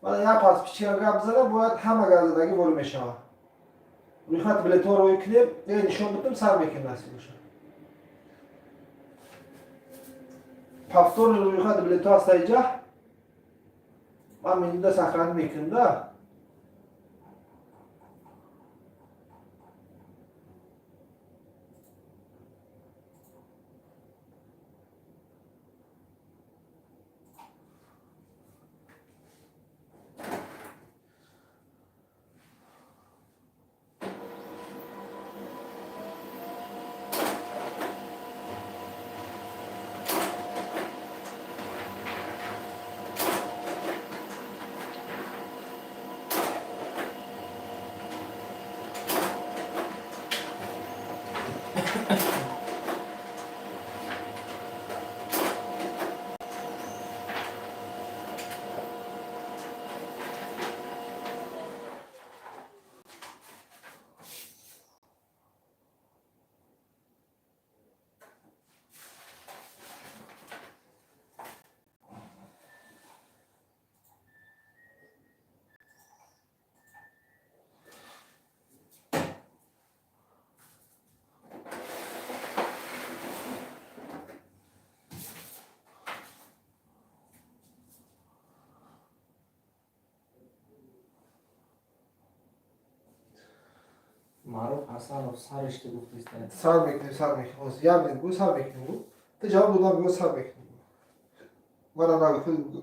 من یا پس پیچیدگی گپ زدم باید همه گرددگی وارد میشه. روی خط بلیط رو روی کنیم نشون بدم سر میکنیم نصیب بشه. پفتون روی خط بلیط هست اینجا. من می‌دونم سخن میکنم. معروف حسن سرش تو گفتیستیم. سر میکنیم. یا میگم سر میکنیم. تو جواب دادم میگم سر میکنیم. من نگو خود بگو.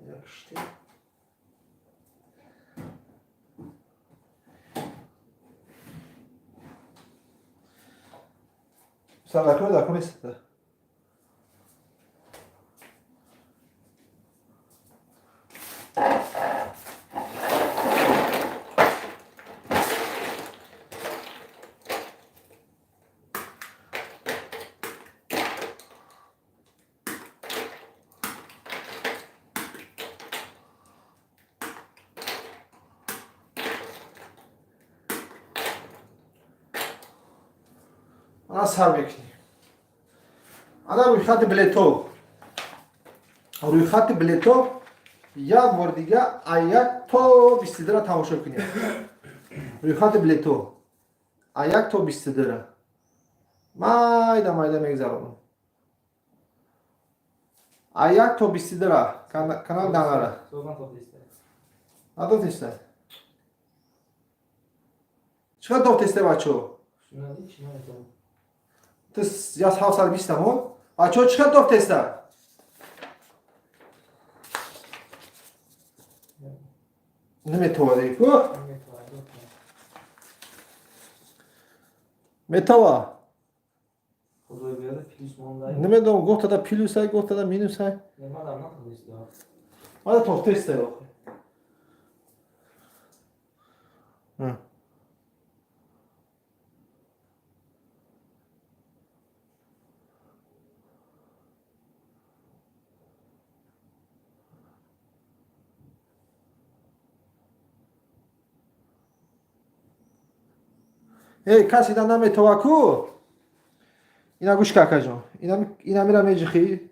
Yakıştı. Sen rakı da konu istedi. Ana sar میکنی. ana روی خط بلیتو. روی خط بلیتو یک بار دیگه یک تا 22 را تماشا کنید. روی خط بلیتو یک تا 22 را مایده میگذارم. یک تا 22 را کانال داناره. Soğukan topluysa. نداد نیسته. چقدر داد نیسته بچه؟ Şuna değil, şuna yapalım. تو یا 720 هم بچه ها چقدر داد نیسته؟ نمیتوانه کو؟ میتوانه. Kuzuyu bir yerde pilis mondayım. نمیدونم گفت تا پلوس های گفت تا مینوس های. Ne kadar ne topluysa. ماذا داد نیسته؟ ای کسی دا نمیتوانه کو؟ اینا گوش کاکا جان. اینا میرم میجخی.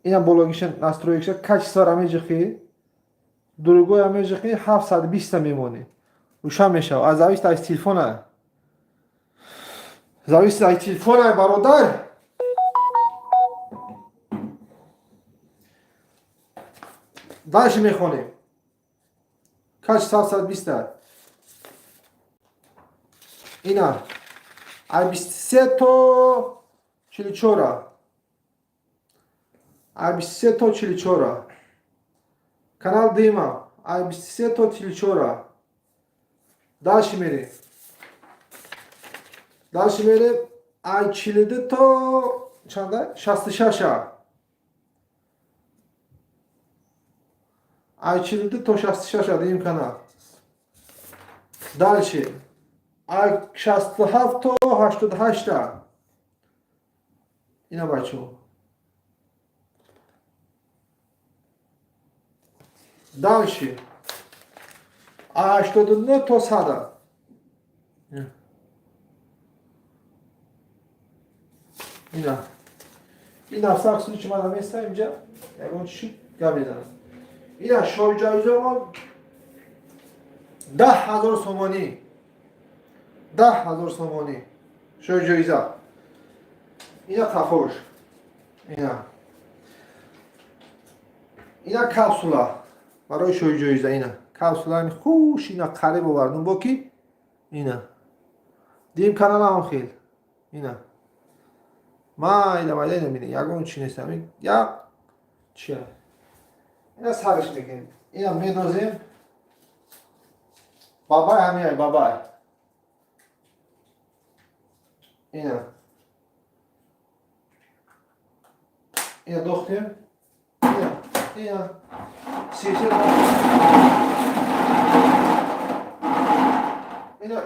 اینا بلوگیشن ناسترویکش کاش سر میجخی. دروگوی میجخی 720 میمونه. روشن میشه. از زاویه از تلفنه. زاویه از تلفنه برادر. داش میخونیم. کاش 720. اینا. ای 23 تا 44. ای 23 تا 44. کانال دیما. ای 23 تا 44. داش میره. داش میره. ای 42 تا چنده؟ 66. ای 42 تا 66 دیم کانال. دالشی. 67 تا 88 تا اینا بچه ها دالشی 89 تا 100 اینا این افسر اقصولی که من همه استم اینجا یکون چی گمیدن اینا شوی جایزه ما 10,000 سومانی 10,000 سومانی شوی جایزه اینا تفوش اینا کپسولا برای شوی جایزه اینا کپسولا خوش اینا قریب آوردون با کی اینا دیم کانال هم خیل اینا ما اینا نمیدونم یکون چی نیستم یا چیه اینا سرش میکنیم اینا میدازیم بابای همیه بابای اینا دختر اینا سیشه اینا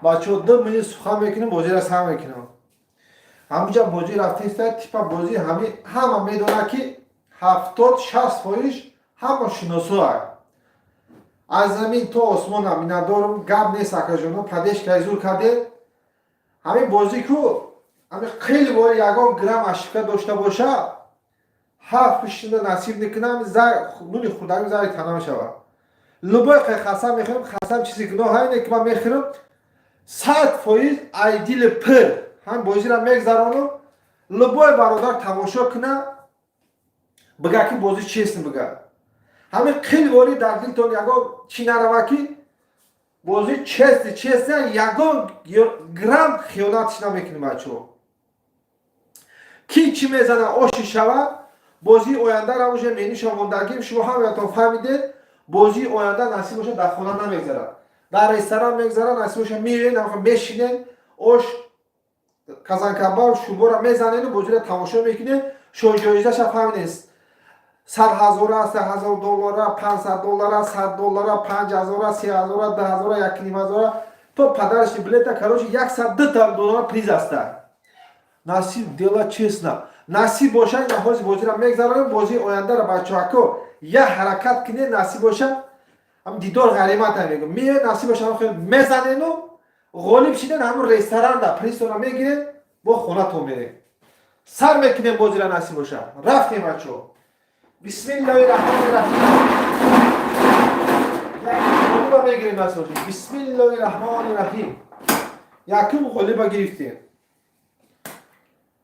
بچه ها 2 منیت سخن میکنیم بازی را سهم میکنیم همونجا بازی رفته است تیپا بازی همه میدونه که 70-60% همه شناسو هست از زمین تا آسمان هم ندارم گب نیست اکا جانو پدش که زور کرده همین بازی که همین خیلی باری یکان گرم اشکه داشته باشه 7 پشتنده نصیب نکنم نونی خودم زری تنها شود لبای خسم میخورم خسم چیزی گناه هایی که من میخورم 100% ایدیل پر هم بازی را میگذرانم لبای برادر تماشا کنه بگه که بازی چیست بگه همین خیلی باری در دلتون یکان چی نروه که بازی چیست یکان گرم خیانتش نمیکنیم بچه ها کی چی میزنه آشی شود بازی آینده را باشه مینیش آموندگیم شما هم یادتون فهمیدید بازی آینده نصیب باشه در خانه نمیگذره در رستوران میگذره نصیب باشه میرین میشینین آش کازان کباب شوبو را میزنین و بازی را تماشا میکنین شو جایزش هم نیست 100,000 است 1,000 دلار 500 دلار 100 دلار 5,000 3,000 10,000 1,500 تو پدرش بلیت کاروش 102 دلار پریز است نصیب دلا چیست نه نصیب باشه این بازی را میگذارن بازی آینده را بچه‌ها کو یه حرکت کنه نصیب باشه هم دیدار غریمت میگم میره نصیب باشه خیلی میزنن و غالب شدن همون رستوران دا پریز را میگیرن با خونه تو میره سر میکنه بازی را نصیب باشه رفتیم بچه‌ها بسم الله الرحمن الرحیم غالب میگیریم نصیب باشه بسم الله الرحمن الرحیم یکم غالب گرفتیم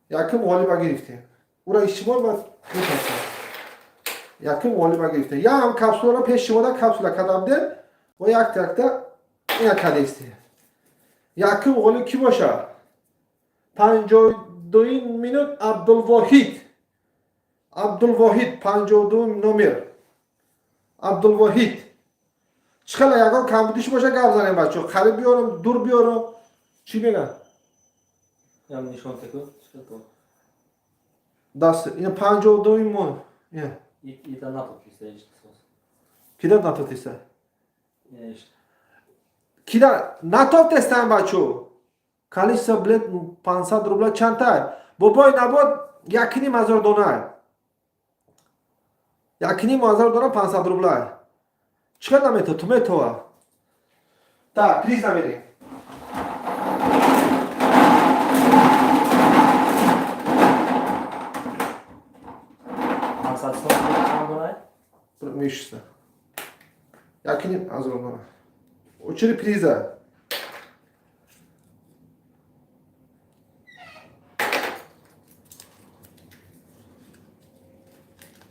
یکم غالب گرفته او را اشتباه باید بپسید یکم غالب گرفته یا هم کپسول را پیش شما دا کپسول کدام دل و یک تکتا این کدیسته یکم غالب کی باشه 52 مینوت عبدالواحد 52 نمر عبدالواحد چقدر یکان کمبودیش باشه گپ زنیم بچه ها. قریب بیارم دور بیارم چی میگن؟ یعنی نشان تکو چیکار کنم؟ دست این 52 مون اینه İyi natotiste işte sos. کی داد نتوتیسته؟ İşte. کی داد نتوتیستن بچه ها کالیش سبلت 500 روبل چند تا بابای نبود یکی نیم هزار دلار یکی نیم هزار دلار 500 روبل چقدر نمیته تو میتوه تا پلیز نمیری Maksat son bir dolayı. میشسته یکی نیم هزار دلار o چری پلیزه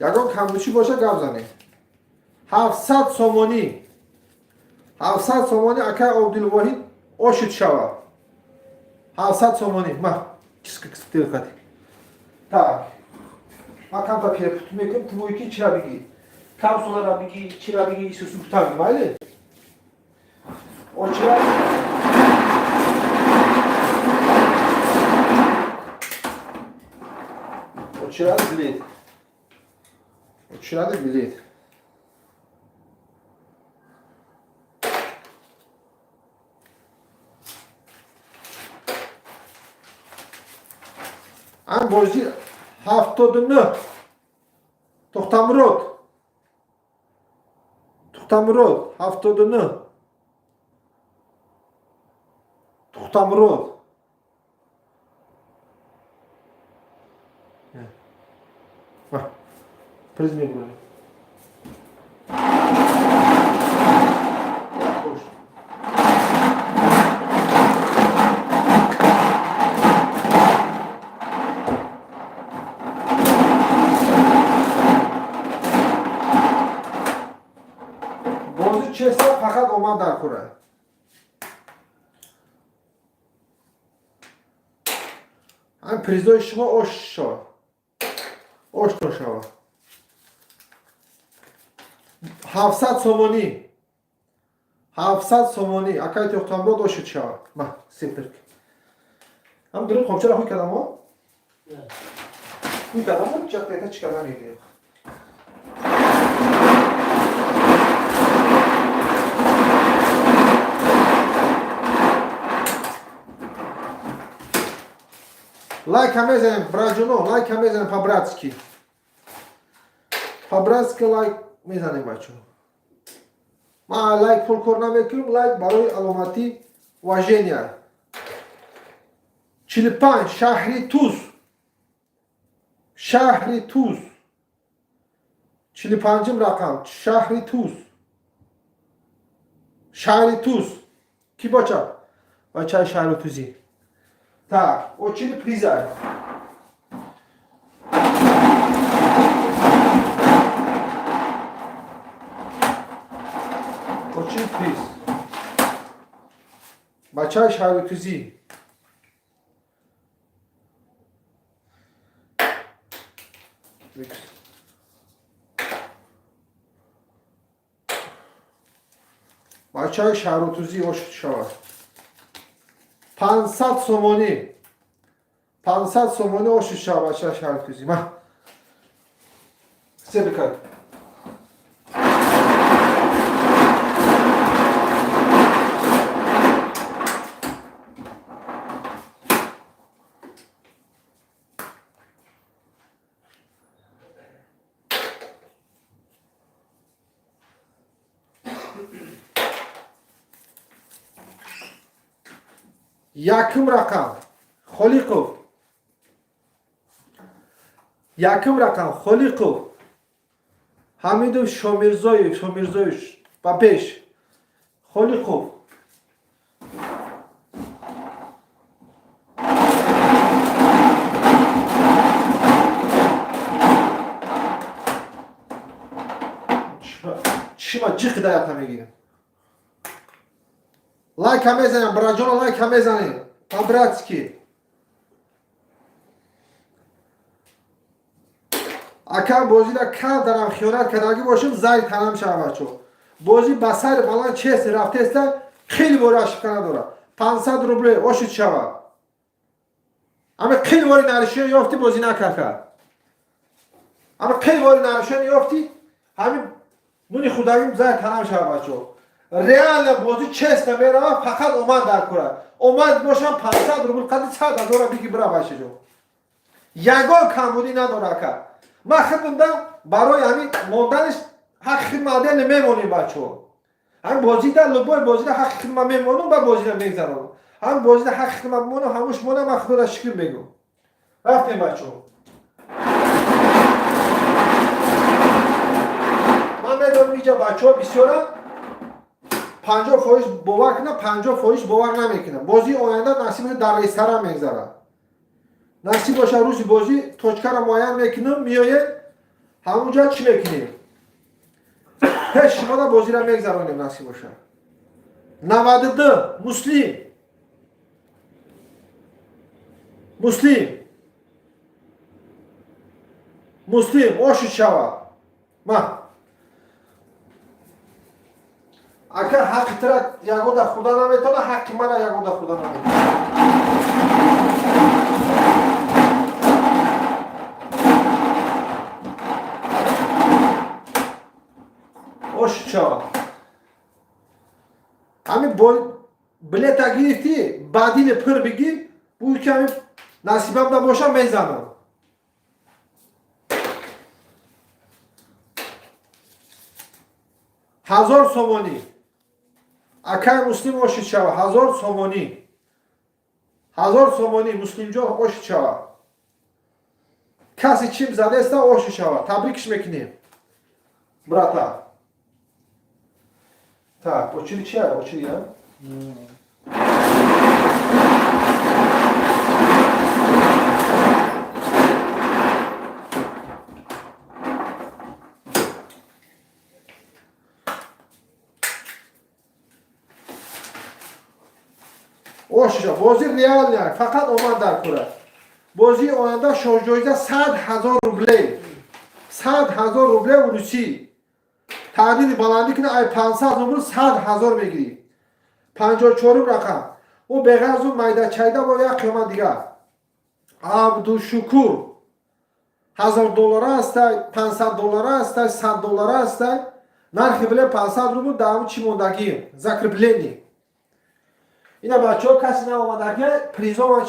یکان کمبوچی باشه گپ زنی 700 سومونی 700 سومونی اکا عبدالواحد اوشت شوه 700 سومونی ما کس دقیقتی تا ما کم تا پیره پتو میکنم تو مویی که چی را بگی کم سولا را بگی چی را بگی سوسو پتامی بایلی o چی را o چی را بلید o چی را بلید ام بازی 79 Toxtamurod 79 Toxtamurod Bak prizmi bunu چه فقط اومد در خوره این پریزای شما اوش شو اوش تو شو 700 سومونی 700 سومونی اکای توختامرود اوش شو ما سیپتر هم درو خوب چرا خوی کدام ها؟ خوی کدام ها؟ چه قیتا چی کدام نیدیم Лайк амезен браджуно, лайк амезен по-братски. По-братски лайк мезанем бачо. Ма лайк фулкор намекунам, лайк барои аломати уважения. 45 шаҳри Туз. Шаҳри Туз. 45-м рақам, шаҳри Туз. Шаҳри Туз. Ки бача? Бачаи шаҳри Тузи. Так, очень призай. Очень приз. Бачай шарикузи. Бачай шарикузи ош шава. 500 سومونی 500 سومونی اوش شب بچه شرط کزی من سه بکن یکم رقم خلیقو یکم رقم خلیقو حمیدو شومیرزویش با پیش خلیقو چی ما جیخ دایت نمیگیرم لایک هم بزنیم براجون لایک هم بزنیم по-братски اکا بازی را کم دارم خیانت کردگی باشیم زای تنم شد بچه بازی بسر بالان چیست رفته است خیلی باری شکنه داره 500 روبله اوشت شوا اما خیلی باری نرشیه یافتی بازی نکرد اما خیلی باری نرشیه یافتی همین نونی خداییم زای تنم شوا بچه ریال بازی چیست نمیره فقط اومد در کره اومد باشم 500 روبل قدر 100,000 بگی برا باشه جو یگان کمبودی نداره که من خودم برای همین موندنش حق خدمت نمیمونیم بچه هم بازی در لبای بازی در حق خدمت میمونم و بازی در میگذارم هم بازی در حق خدمت میمونم هموش مونم من خدا شکر بگم رفتیم بچه من میدونم اینجا بچه ها بسیار 50% باور کنه 50% باور نمیکنه بازی آینده نصیب در ریستر هم میگذاره نصیب باشه روزی بازی توچکه را معین میکنم میایه همونجا چی میکنیم پیش شما دا بازی را میگذارانیم نصیب باشه 92 مسلم اوشت شوا ما اگر حق ترا یگو دا خدا نمیتونه حق مرا یگو دا خدا نمیتونه اوشت شوا همین بلیت گرفتی بعدین پر بگی بوی که همین نصیبم دا باشم میزنم هزار سومانی اکای مسلم اوشت شوا 1000 سومانی 1000 سومانی مسلم جو اوشت شوا کسی چیم زده است اوشت شوا تبریکش میکنیم براتا Так, очередь чья? Очередь, а? Oşuşa, bozi real yani. Fakat oman dar kura. Bozi o anda şojojda 100,000 ruble. 100,000 ruble Rusi. تعدیل بلندی کنه ای 500 روبل 100,000 بگیری 54 رقم او بغیر از اون میده چایده با یک قیمت دیگه عبدالشکور 1000 دلار است 500 دلار است 100 دلار است نرخ بله 500 روبل دام چی موندگی ذکر بلنی اینا بچه‌ها کسی نمی‌آمده که پریزو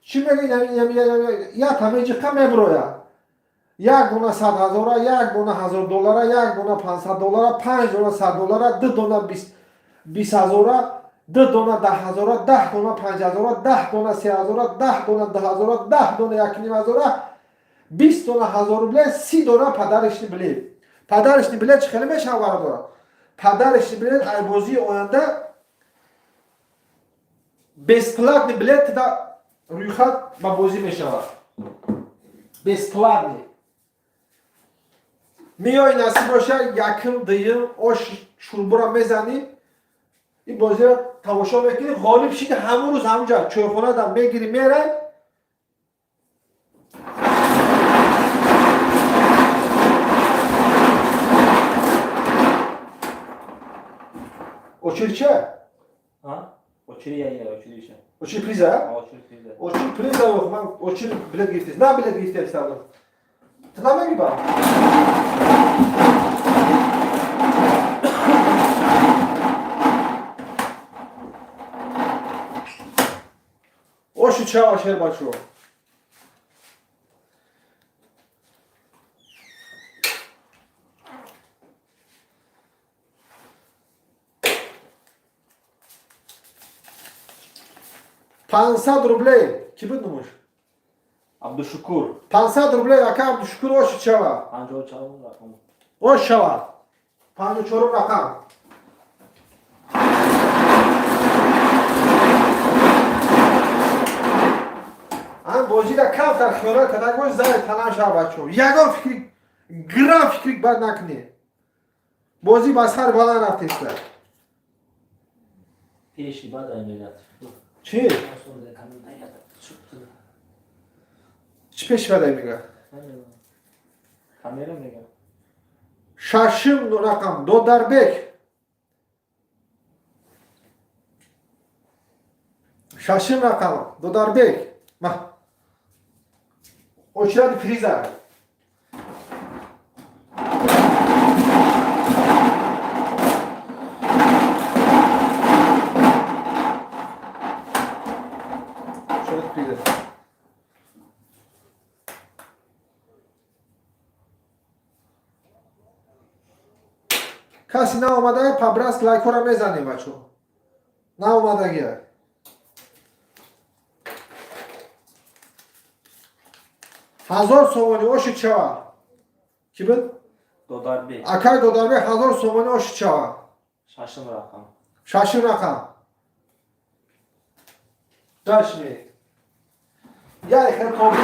چی میگه یا تمیج کم میبرویا یک دونه 100,000 یک دونه 1000 دلار یک دونه 500 دلار 5 دونه 100 دلار 2 دونه 20,000 2 دونه 10,000 10 دونه 5,000 10 دونه 3,000 10 دونه 10,000 10 دونه 1,500 20 دونه 1000 روبل 30 دونه پدرش بلیت چه خیلی میشه برادر پدرش بلیت ای بازی آینده بسپلاتنی بلیت دا روی خط با بازی میشه بسپلاتنی میای نصیب باشه یکم دیم آش شوربا میزنی این بازی رو تماشا میکنی غالب شید همون روز همونجا چوخونه دم میگیری میره Очередь чья? А? Очередь я, очередь еще. Очередь приза? Очередь приза. Очередь приза yok. Ben очередь bilet giftes. Ne bilet giftes istedim? Tamam gibi. O şu çağ aşer başlıyor. پانصد روبله کی بود نموش؟ عبدالشکور 500 روبله яка عبدالشکور ош чава 54 رقم ош чава 54 рақам ан бозида кам дар хиёнат када гӯш зай талан шава бачо ягон фикри грам фикри бад накунӣ бозӣ ба сар баланд рафтеста Перешли бадай миллиард. чӣ чӣ пешвадай мега Камера мега. ششم رقم دودربک ششم رقم دودربک ما очередь приза очередь приза کسی ناآمده پابرس لایکو را میزنیم بچه ناآمدگی 1000 сомони оши чава. Ки буд? Додарбек. Акай Додарбек 1000 сомони оши чава. Шашим рақам. Шашим рақам. Дашми. Я ихер комби.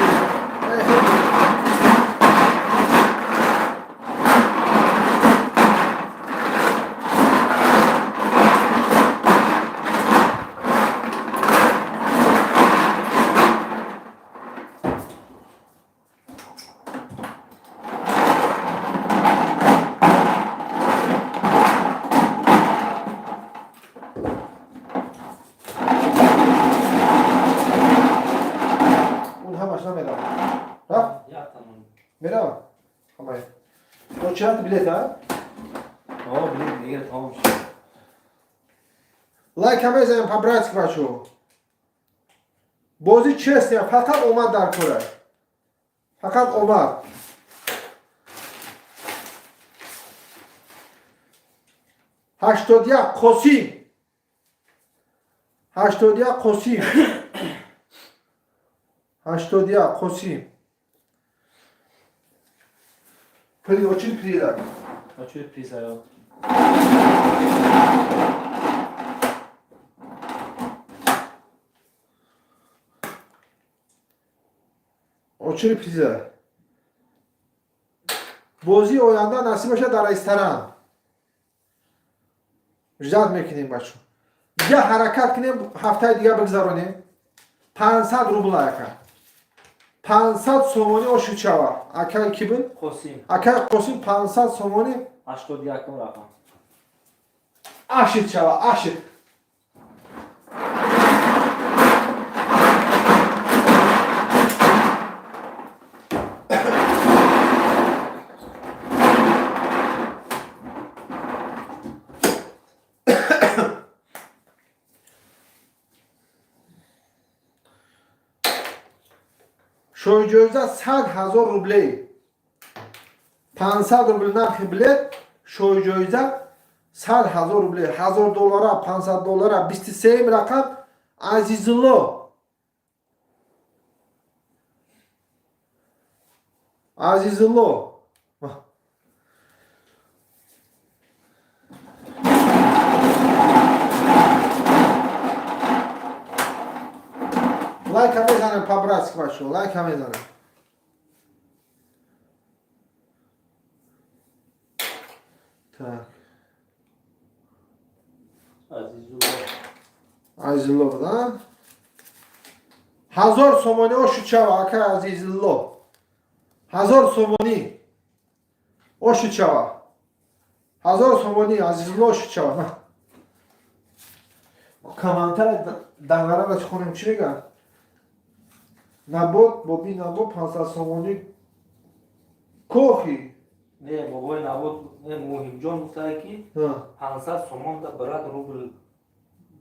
Merhaba. Hamay. Очередь bilet ha. Блин, دیگه تمام شد. Лайк هم بزنیم پابراتسک بچو. بازی چست فقط اومد در کره. فقط اومد. هشتادیا قسیم. هشتادیا قسیم. هشتادیا قسیم. پلی очередь приедет. Очередь приза. очередь приедет. بازی آینده نصیب بشه در رستوران. جد میکنیم بچه. یه حرکت کنیم هفته دیگه بگذارونیم. 500 روبل اکا. 500 сомони оши чава. Акай ки буд? Қосим. Акай Қосим 500 сомони 81 рақам. ашид чава, ашид. شویجوزه 100,000 روبلی 500 روبل نرخ بلیت شویجوزه 100,000 روبلی 1000 دلاره 500 دلاره 23 رقم عزیزالله عزیزالله لایک هم بزنم پابراتسک بچه لایک هم بزنم tak عزیزالله بدن 1000 سومانی اوشو چاوا اکا عزیزالله 1000 سومانی اوشو چاوا 1000 سومانی عزیزالله اوشو چاوا کامنتر دنگره بچه خونیم چی میگن نبود بابی نبود 500 سومانی کوخی نه بابای نبود مهم جان گفته که 500 سومان دا برات روبل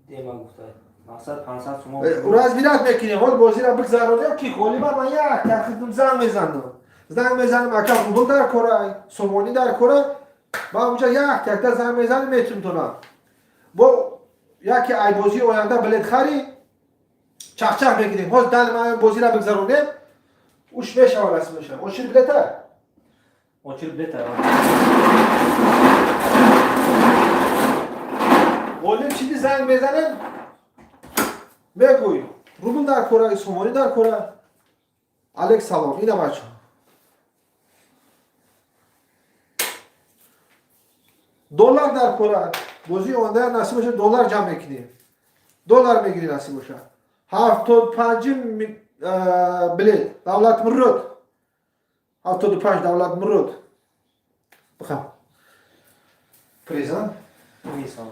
دیما گفته مقصد 500 سومان او از بیرات میکنیم حال بازی را بگذارونیم که خولی من یک تخیدم زنگ میزنم اکا روبل در کره سومانی در کره من اونجا یک تخت زنگ میزنم میتونم با یکی ای بازی آینده بلیت خری چخ میکنیم حال دل من بازی را بگذارونیم اوش میشه و رسم میشه اوش بلیت очередь بلیت قولیم چیزی زنگ میزنیم بگوی روبل در کره سومانی در کره علیک سلام اینه بچه دلار در کره بازی آنده نصیب باشه دلار جمع میکنیم دلار میگیری نصیب باشه 75 بلیت دولت مرود 75 دولت مرود بخوام پریزا میسان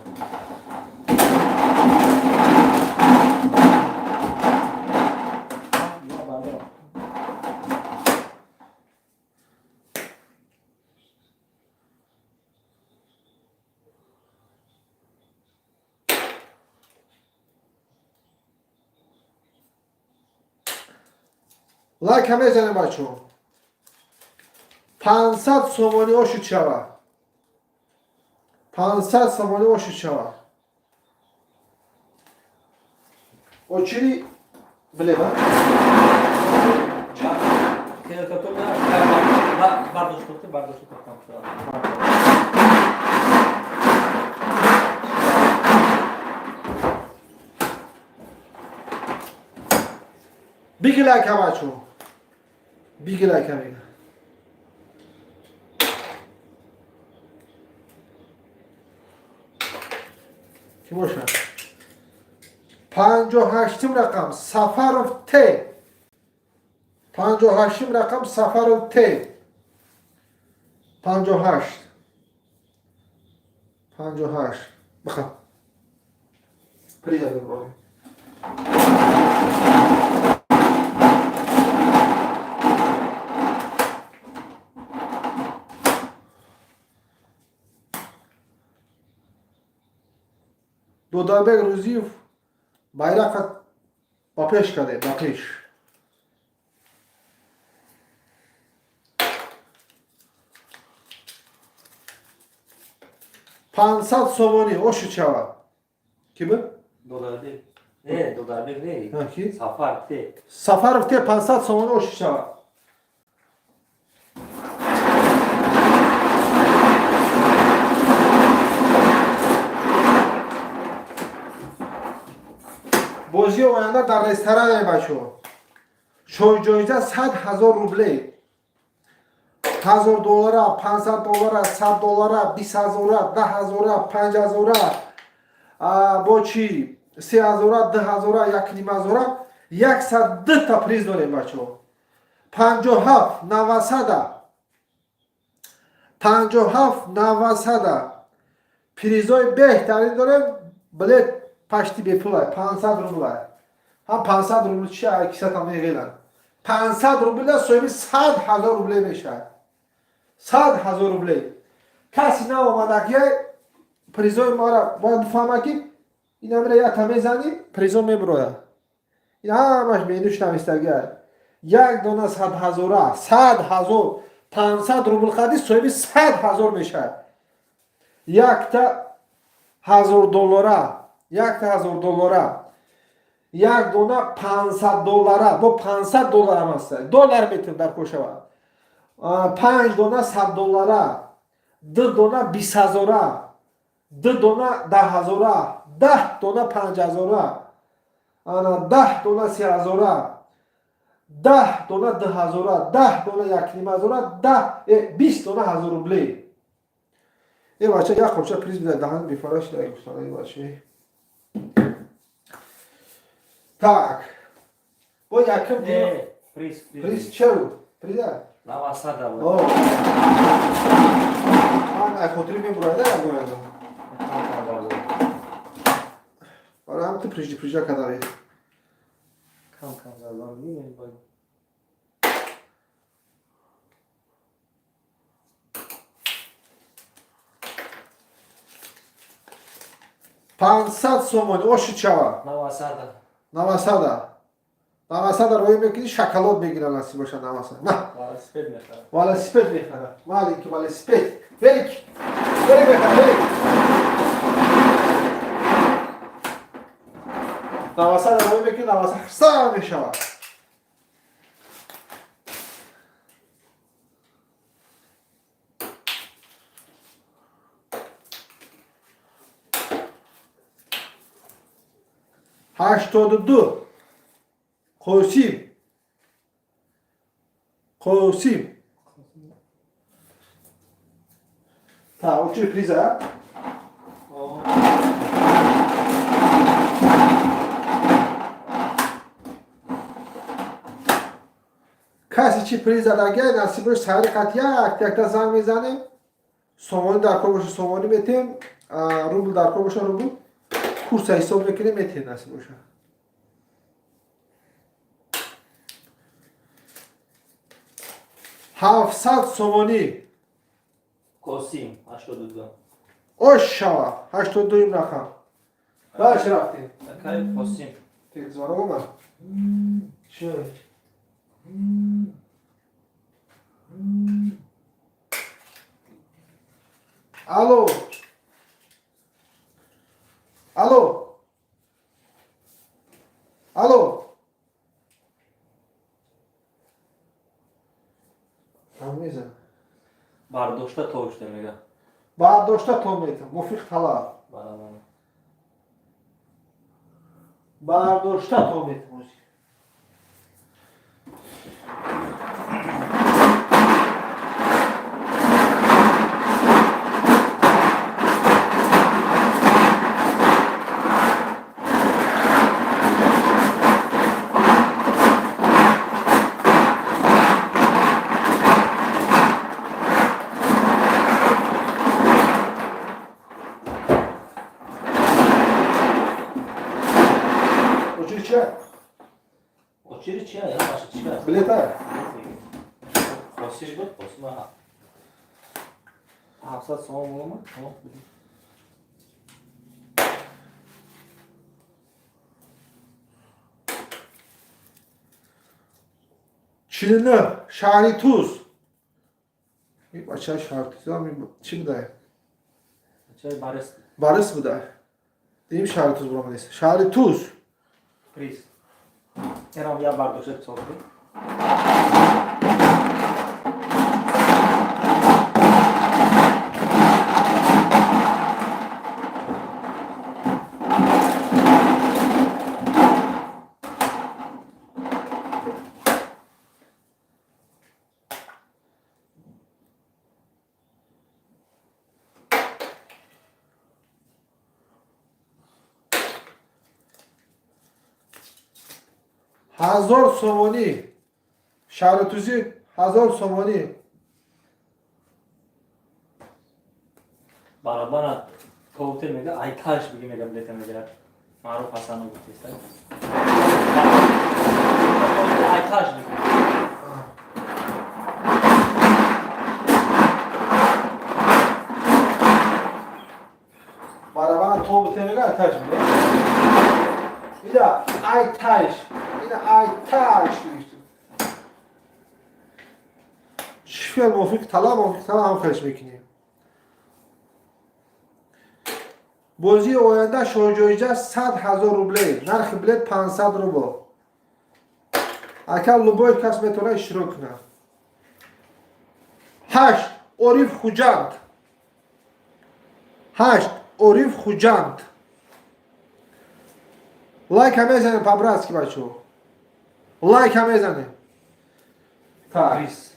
لایک همه زنه بچه 500 سومانی ها شد شوه 500 سومانی ها شد شوه o چی بله با بیگی لایک هم بچه بیگی لایک هم بیگی کی باشه 58 رقم سفر ت 58 رقم سفر ت 58 بخواه پریده بگویم دودابک روزی bayrak با پیش کرده با پیش 500 سومانی o şu çava kimi دلار نه دلار نه ha ki سفر ته Safarov te 500 سومانی o şu çava بازی آینده در رستوران بچه شو جایزه 100,000 روبله 1000 دلار 500 دلار 100 دلار 20,000 10,000 5,000 با چی 3,000 10,000 1,500 110 تا پریز داریم بچه 57 900 پریزای بهترین داریم بلیت پشتی به پولای 500 روبل هم 500 روبل چیه کیسه تمام غیرن 500 روبل سومی 100,000 روبل میشه 100,000 روبل کسی نه اومده که پریزای ما را باید بفهمه که این همه یا تمه زنی پریزا میبروه این همش مینوش نمیستگه یک دانه 100,000 100,000 500 روبل خدی سومی 100,000 میشه یک تا 1000 دلار یک تا 1000 دلار یک دونه 500 دلار با 500 دلار هم هست دلار میتونم در کوشوا 5 دونه 100 دلار 2 دونه 20,000 2 دونه 10,000 10 دونه 5,000 انا 10 دونه 3,000 10 دونه 10,000 10 دونه 1,500 10 20 دونه 1000 روبل ای بچه یک خوبچه پریز بیده دهن بیفارش داره گفتانه ای بچه tak bo jakim نه پریز چه بود پریزه 900 بود آه من خاطری می براده نگویدم برای هم تو پریجه کداری کم زدم میگم باید 500 سومانی o şu çava 900 900 روی میکنی شکلات میگیرن نصیب باشه 900 نه سپید میخوام والا سپید میخوره والا که والا سپید verik میخوره verik 900 روی میکنی 900 خسته میشود هشتاد و دو قوسیم تا o چی پریزه کسی چی پریزه دگه نصیبش سریقت یک تا زن میزنه سومانی در کار باشه سومانی میتیم، روبل در کار باشه روبل. کورس حساب میکنیم میتیم نصیب باشه. 700 سومانی. قاسم 82. اوشا 82 این رقم. باش رفتیم. اکای قاسم. تلویزیون رو من. چی؟ الو. الو. الو. میزن. برداشته توشته میگه. برداشته تو میتونم. موفق طلب. برام. برداشته تو میتونم. Очередь чья? Я ваша чья? Билеты. Қосим بود قاسم 700 сом bo'lma? Çinli, şahri tuz. Bir açar şahri tuz ama çi buday? Çay baris. Baris buday. Deyim şahri tuz bulamadıysa. Şahri tuz. Приз. Jenom я бардошет сохти. Hazar somoni. Şahri tuzi hazar somoni. Barabana tovte میگه aytash bigi میگه bilete میگیره. معروف حسنو گفتیست. aytash bigi. Barabana to butemiga aytash bigi. Bir de aytash. Yine aytaş işte. Şifre mufik talab هم خرج میکنیم. بازی آینده شارجایجه 100,000 روبله. نرخ بلیت 500 روبل. اگر لوبای کس میتونه اشتراک کنه. 8 عریف خوجند. 8 عریف خوجند. لایک هم بزنید پابراسکی بچه‌ها. لایک هم بزنید. Приз.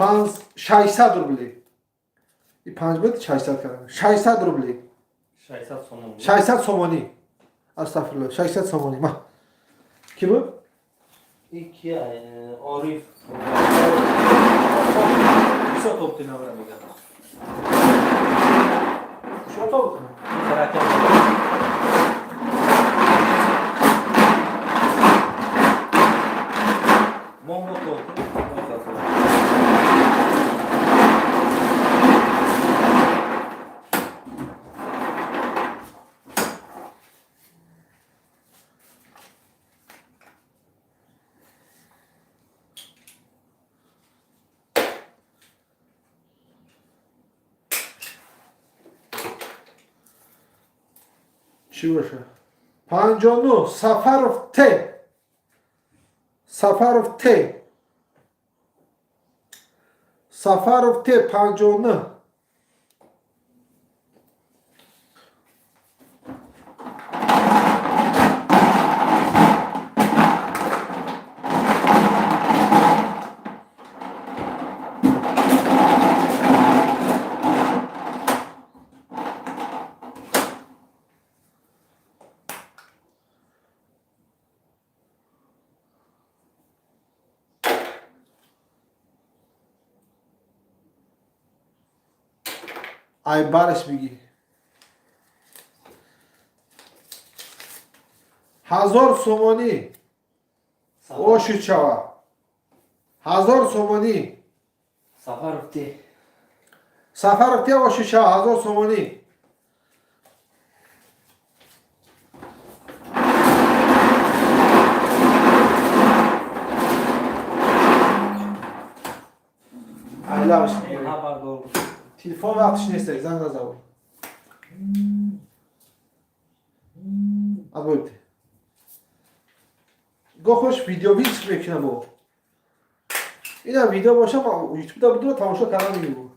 Pans 600 rubli. 5 بود 600 کردم. 600 روبلی. 600 сом. 600 سومانی. استغفرالله. 600 سومانی. ما. کی بود؟ İki Arif. Şu toptu ne var mı? Şu toptu. Karakter. Mongo toptu. چی باشه؟ 59 سفرов ت. سفرov ت. سفرov ت 59. Aybarış bigi. Hazar somoni. O şu çava. Hazar somoni. Safarov'ti. Safarov'ti o şu çava. Hazar somoni. Aylamış. Haber doğru. Telefon ve atış neyse. Zang nazavur. Az buyurdu. Gohoş video bir çıkıyor ki ne bu? Yine video boş ama YouTube'da bu da tamaşa kanal gibi bu.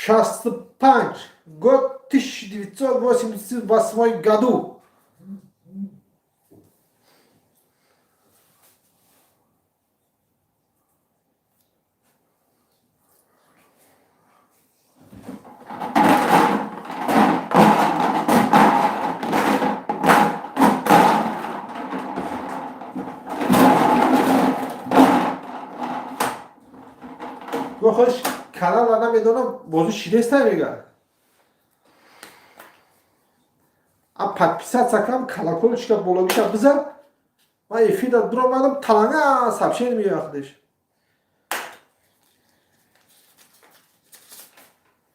65 год 1988 году. Gohoş kanallardan medonum bozu şidestan veriyor. A подписаться к нам, колокольчика, блогиша бзар. Ма эфирда дурамадам, таланга сообщение миёд arkadaş.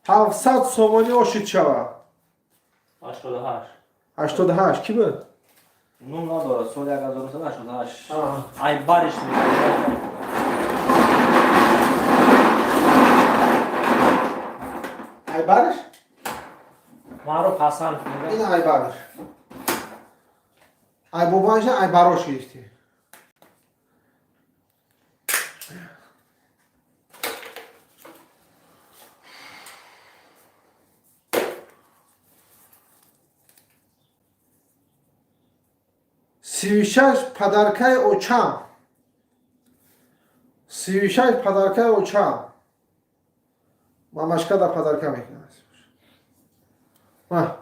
700 сомони ошид шава. 88. 88 ки буд? Ну надо, соли 1988. Aybarış mı? Aybarış? Maruf Hasan. Yine Aybarış. Aybabanca Aybaroş geçti. Свищаш подаркай очам. Свищаш подаркай очам. Мамашка да подарка мекунад. Ма.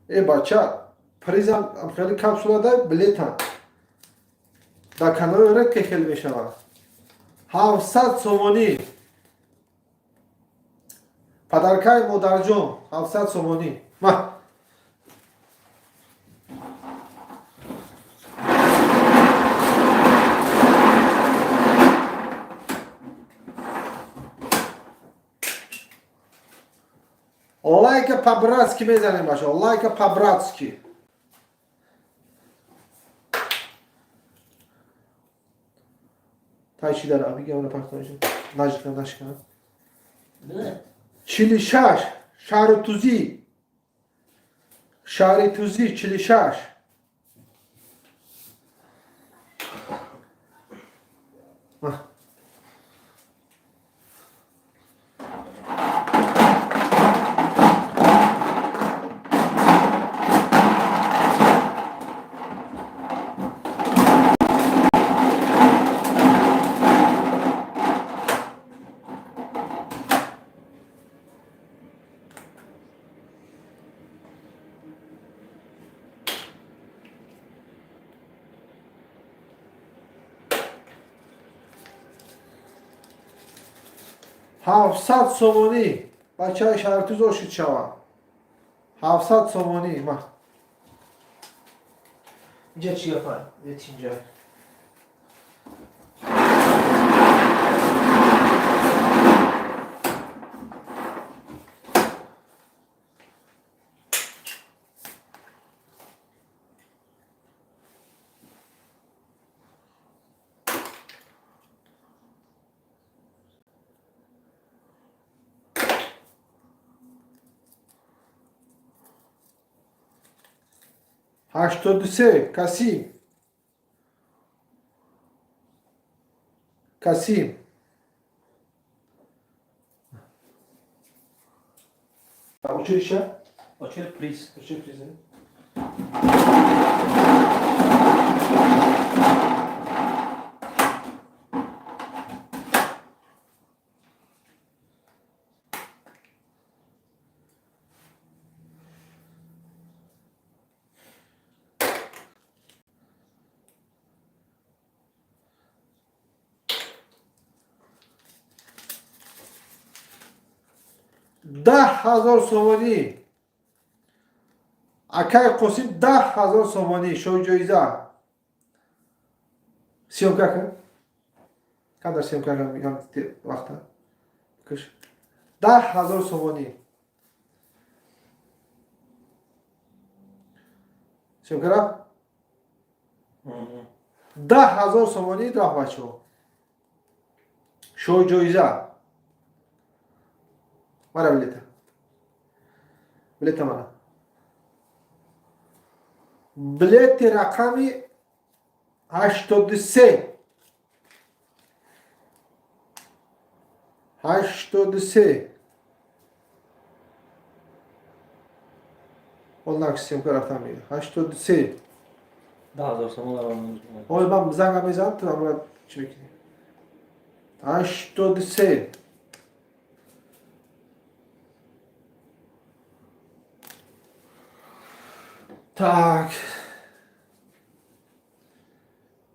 Бача, призам хеле капсулада билета. Да канал öğret ki kelime şava. 700 сомонӣ. Падаркаи модарҷон 700 сомонӣ. Ма. Лайка по-братски мезанем баша. Лайка по-братски. Тайчи дар аби гавра пахтонишон. Нажикна нашкана. Чилишаш, шаҳри тузӣ. Шаҳри тузӣ, Чилишаш. هفتصد سومونی بچه های شهرتوز اشید شوم 700 سومونی ما اینجا چی yapar? Evet اینجا هشتاد سه کسیم Uçuruşa? Açıl priz. Uçur prizini. 10,000 سومانی. акаи қосим 10,000 сомонӣ шоҳиҷоиза. сиёмка кар. Қадар сиёмка кар мегам вақта. Каш. 10,000 сомонӣ. сиёмка рафт. 10,000 сомонӣ рафт бачаҳо. шоҳиҷоиза. мара билета. билета мара. билети рақами 83. 83. Он наксим карафтами. 83. 10,000 сомон равно. Ой, ман занга мезанам, то амра чӣ мекунӣ? 83. Так.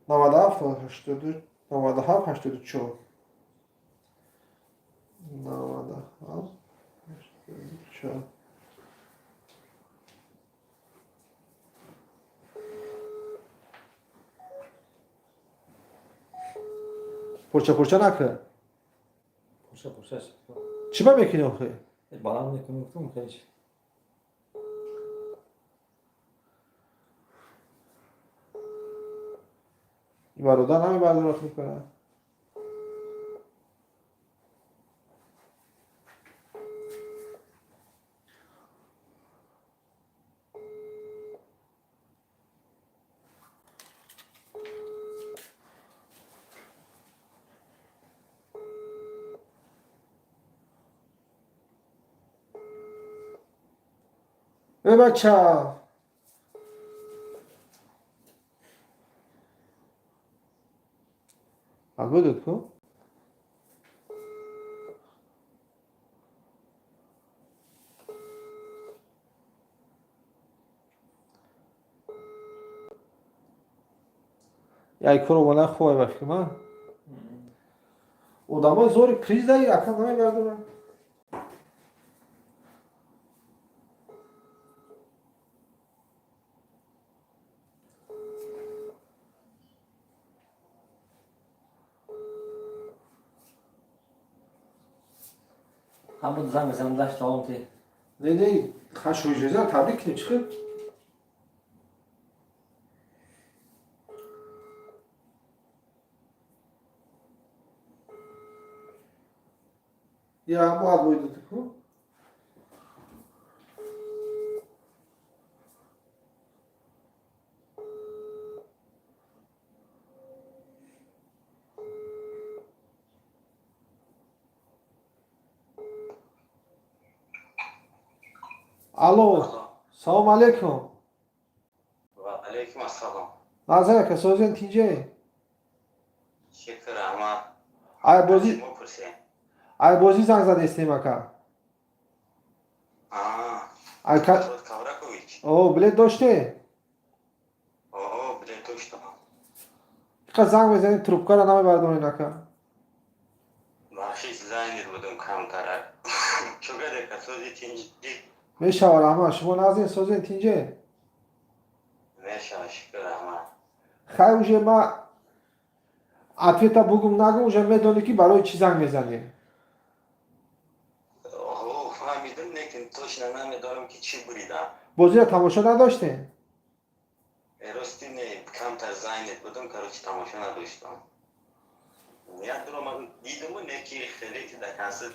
97, 82, 97, 84. 97, 84. Порча накр. Порча. Чӣ ба мекунӣ охир? Баланд мекунем, гуфтам хелич. бародар намебардорад мекунад. بچه بدید کو یک کارو ولی خوبه باشه من odamlar zor kriz değil yakın ne verdiler هم بود زنگ بزنم داشت آن تی. نه خشوی جزا تبریک کنیم چخیر یا باید بایدو تکو الو سلام علیکم و علیکم السلام نظر که سوزن تینجه شکر احمد ای بازی زنگ زده استیم اکا ای که او بلیت داشته بلیت داشتم که زنگ بزنید تروبکا را نمی بردارین اکا بخشی زنگ بودم کمتر چوگه که سوزی تینجی میشود احمد شما نازین سوزن تینجه میشود شکر احمد خیلی اوژه ما اتویتا بگم نگم اوژه میدونی که برای چی زنگ میزنی فهمیدم لیکن توش نمیدارم که چی بریدم بازی را تماشا نداشتین راستی نه کمتر زنگ بودم که چی تماشا نداشتم یاد دارم من دیدم نه که خیلی که در کنسل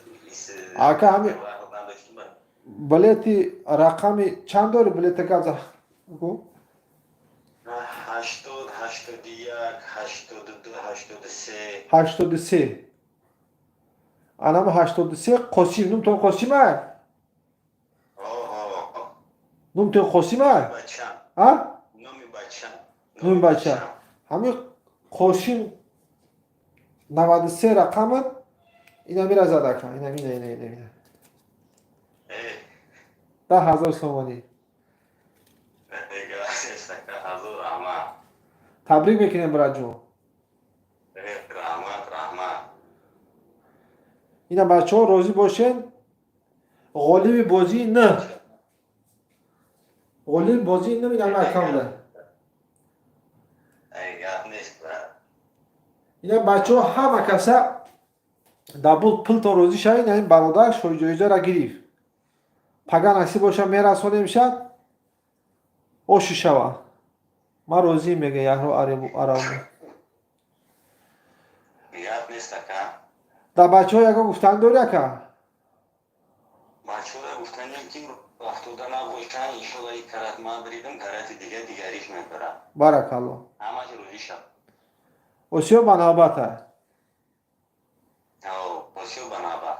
اکا همین بلیتی رقمی چند داری بلیت گذا گو 80 81 82 83 83 анам 83 قاسم نم تو قاسم ای نم تو قاسم ای بچم ها نومی بچه همین قاسم 93 رقم اینا میره زده کن اینا 10,000 سومانی تبریک میکنیم برای جون اینا بچه ها راضی باشین غالب بازی نه. غالب بازی نمیگم اکامده. ای گپ نیست برا. اینا بچه ها همه کسا دبل پل تا روزی شاید این برادر شوی جایزه را گرفت. پگه نصیب باشه میرسونیم شد اوشی شوه. ما روزی میگه یهرو عربی. گپ نیست اکا. در بچه ها یکا گفتن داره که بچه ها گفتنیم که وقتو دا نباشتن انشالله این کرات ما بریدم کرات دیگریش میبرم. بارکالله. همه روزی شب. اوشیو بنابته. او بسیار بنابر.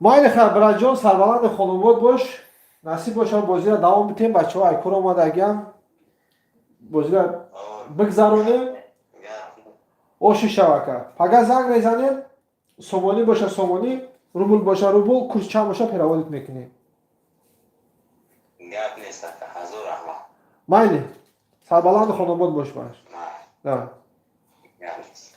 ما این خیلی برای جان سربلند خانواد باش. نصیب باشه بازی را دوام بتیم بچه ها ایکور آمده گیم بازی را بگذرونیم اوشی شوه که پگه زنگ میزنیم سومانی باشه سومانی روبل باشه روبل کورس چند باشه پیروادت میکنیم گپ نیست اکا. هزار رحمت. مایلی سربلند خانواد باش باش. نه. نه. گپ نیست.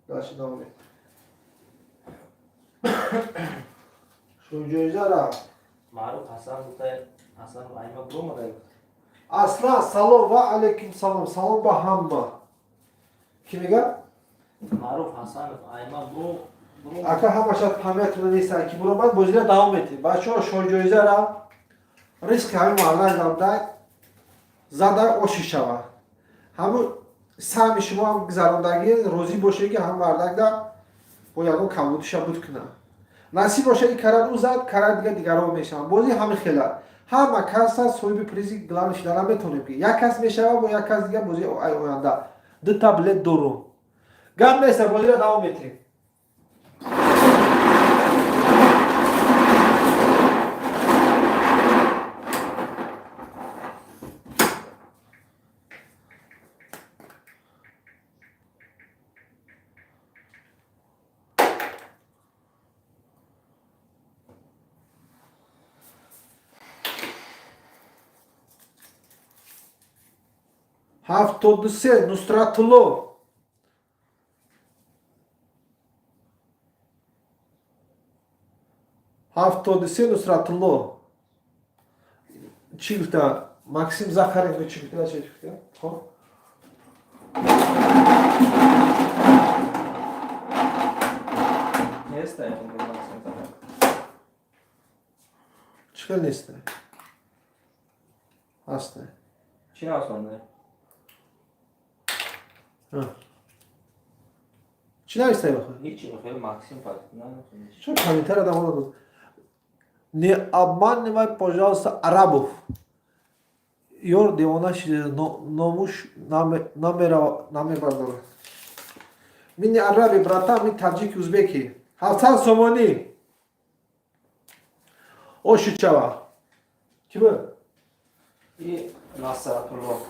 داشت دامه شو جایزه را معروف حسن بوده حسن و ایما برو مده اصلا سلام و علیکم سلام سلام با همه کی میگه؟ معروف حسن و ایما برو اکا همه شاید پامیتون نیست که برو من بازی را دوام میتیم بچه ها شو جایزه را ریسک همین معلق دامده زده اوشی شوه همون سهم شما هم گذراندگی روزی باشه که هم بردک در با یکم کمودش بود کنه نصیب باشه این کرد او زد کرد دیگه دیگران میشن بازی همه خیلی همه کس هست صحیح پریزی گلان شدن میتونیم که یک کس میشه با یک کس دیگه بازی آینده دو تابلت دورو گم نیست بازی را دوام میتیم هفتاد و سه نصرتالله هفتاد و سه نصرتالله چی گفته؟ مکسیم زخارف چی گفته؟ چی گفته؟ خب نیست ایما برو چیکار نیسته؟ هسته چی ناسونده؟ چی نیسته بخواه؟ هیچی خیلی مکسیم پاک نه Что комментарий давно тут? Не обманывай, пожалуйста, арабов. Йор девонаш номуш намебардор. Мин не араби, братан, мин таджики, узбеки. Хасан сомони. Ошичава. Кима? и Насратулло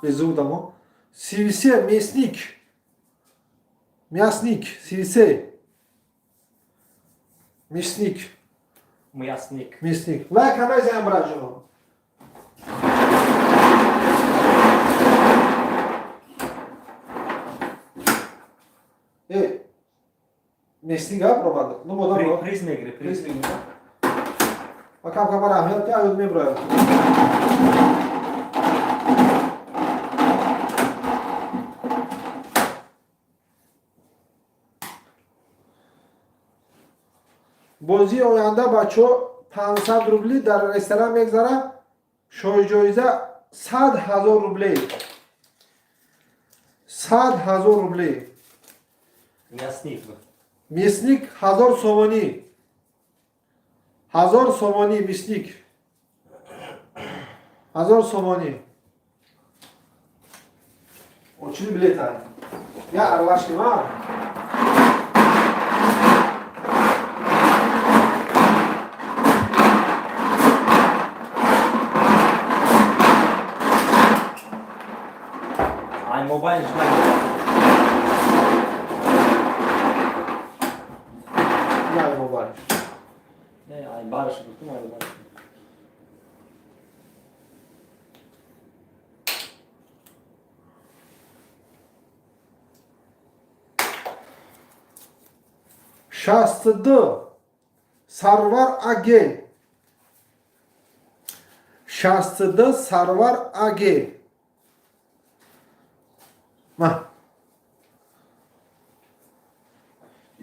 Безумно. Сивисе, мясник. Мясник, сивисе. Мясник. Мясник. Мясник. Лайк, хамай за амбражу. Мясник, а, пробовал? Ну, вот он. Приз не игры, приз не игры. А как камера, я тебя не брал. بازی آینده بچه 500 روبلی در رستوران میگذاره شای جایزه 100,000 روبلی 100,000 روبلی Мясник. мясник 1000 сомони 1000 сомони мясник 1000 сомонӣ. Очили билета. Я аралашнима. Ай мобайл шмай. Я мобайл. Не, ай барш гуфтум, ай барш. Шастду Сарвар Агел. Шастду Сарвар Агел. Ма.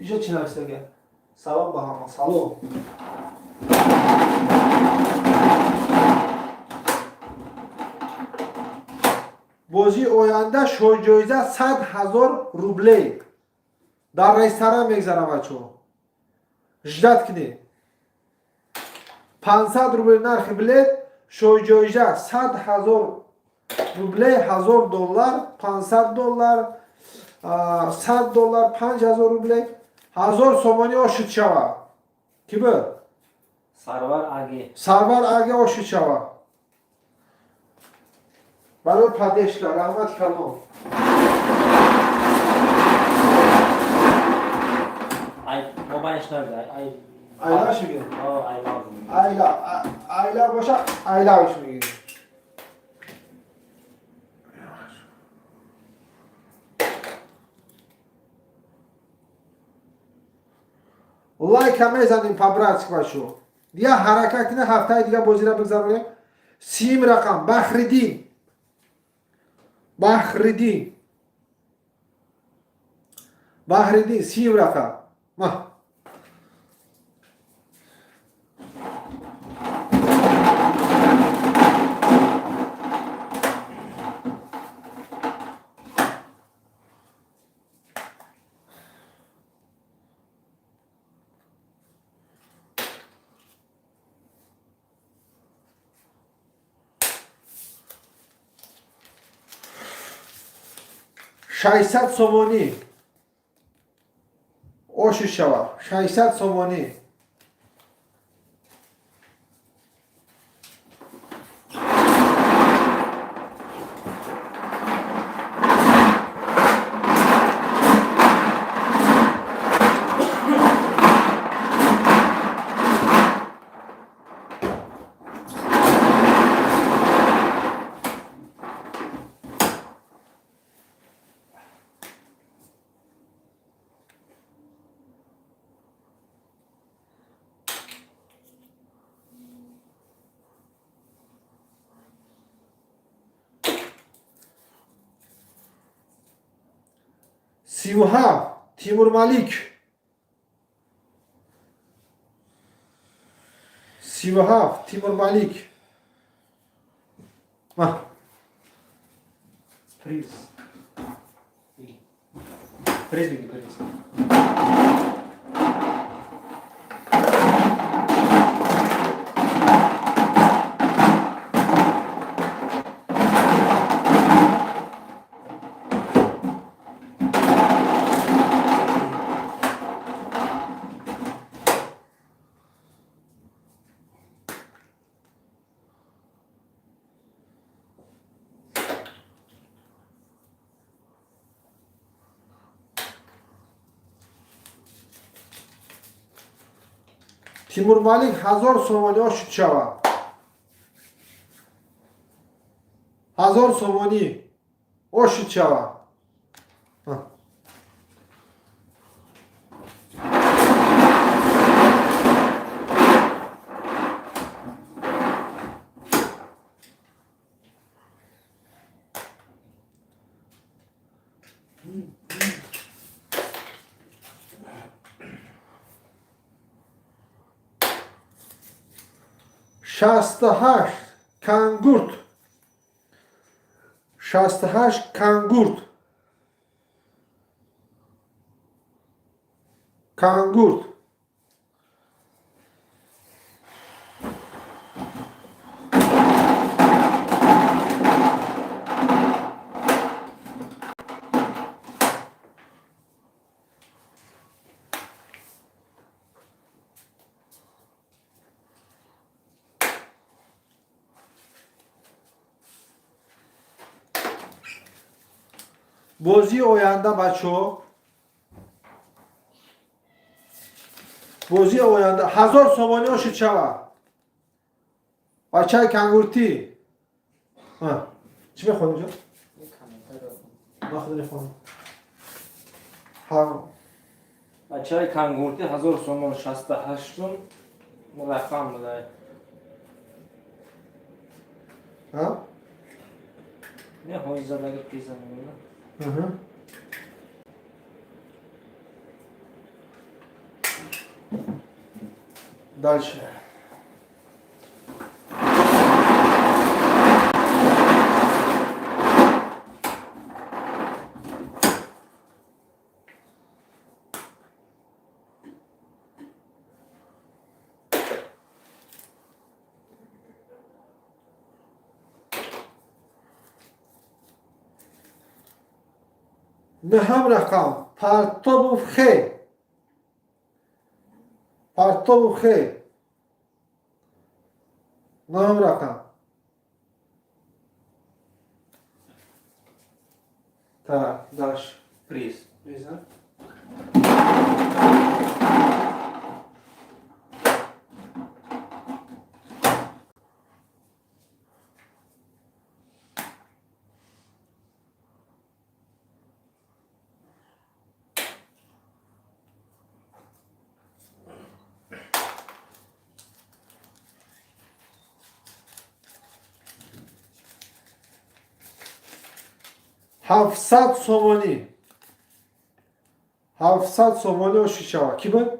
Иҷо чӣ нарсага? Салом ба ҳама. Салом. бозии оянда шоҳиҷоиза 100,000 рублей дар ресторан мегзарам бачаҳо. ждат кунед. 500 рублей нархи билет, шоҳиҷоиза 100,000 рублей, $1000, $500, $100, 5000 рублей, 1000 сомонӣ ошид шава. Ки бу? Сарвар Аги. Сарвар Аги ошид шава. Барои падешка, раҳмат калом. Ай мобайл шмай. Ай Айлаш мегир. О, ай лав. Айла боша, айлавиш мегир. лайка мезанем по братски бачаҳо. Дига ҳаракат кунед, ҳафтаи дига бозиро бигзаронем. Сим рақам Бахриддин. Бахриддин. Бахриддин сим рақам. Ма. ششصد سومونی اوشی شوا 600 سومونی سیوها تیمور مالیک سیوها تیمور مالیک ما Приз. Приз беги, приз. تیمور مالیک 1000 سومانی ها شد شوا 1000 سومانی ها شد شوا شصت کانگورت 68 کانگورت کانگورت بازی آینده بچه، بازی آینده 1000 سومانی ها شد شوه بچه های کنگورتی. چی میخواد اینجا؟ نخواد نخواد بچه های کنگورتی 1000 سومان 68 رقم بده. نه های زده اگر پیزا نمیده. دالشه نهم رقم پرتاب خی، پرتاب خی نهم رقم تا داش پریز. میزن هفتصد سومانی، 700 سومانی و شیشه کی بود؟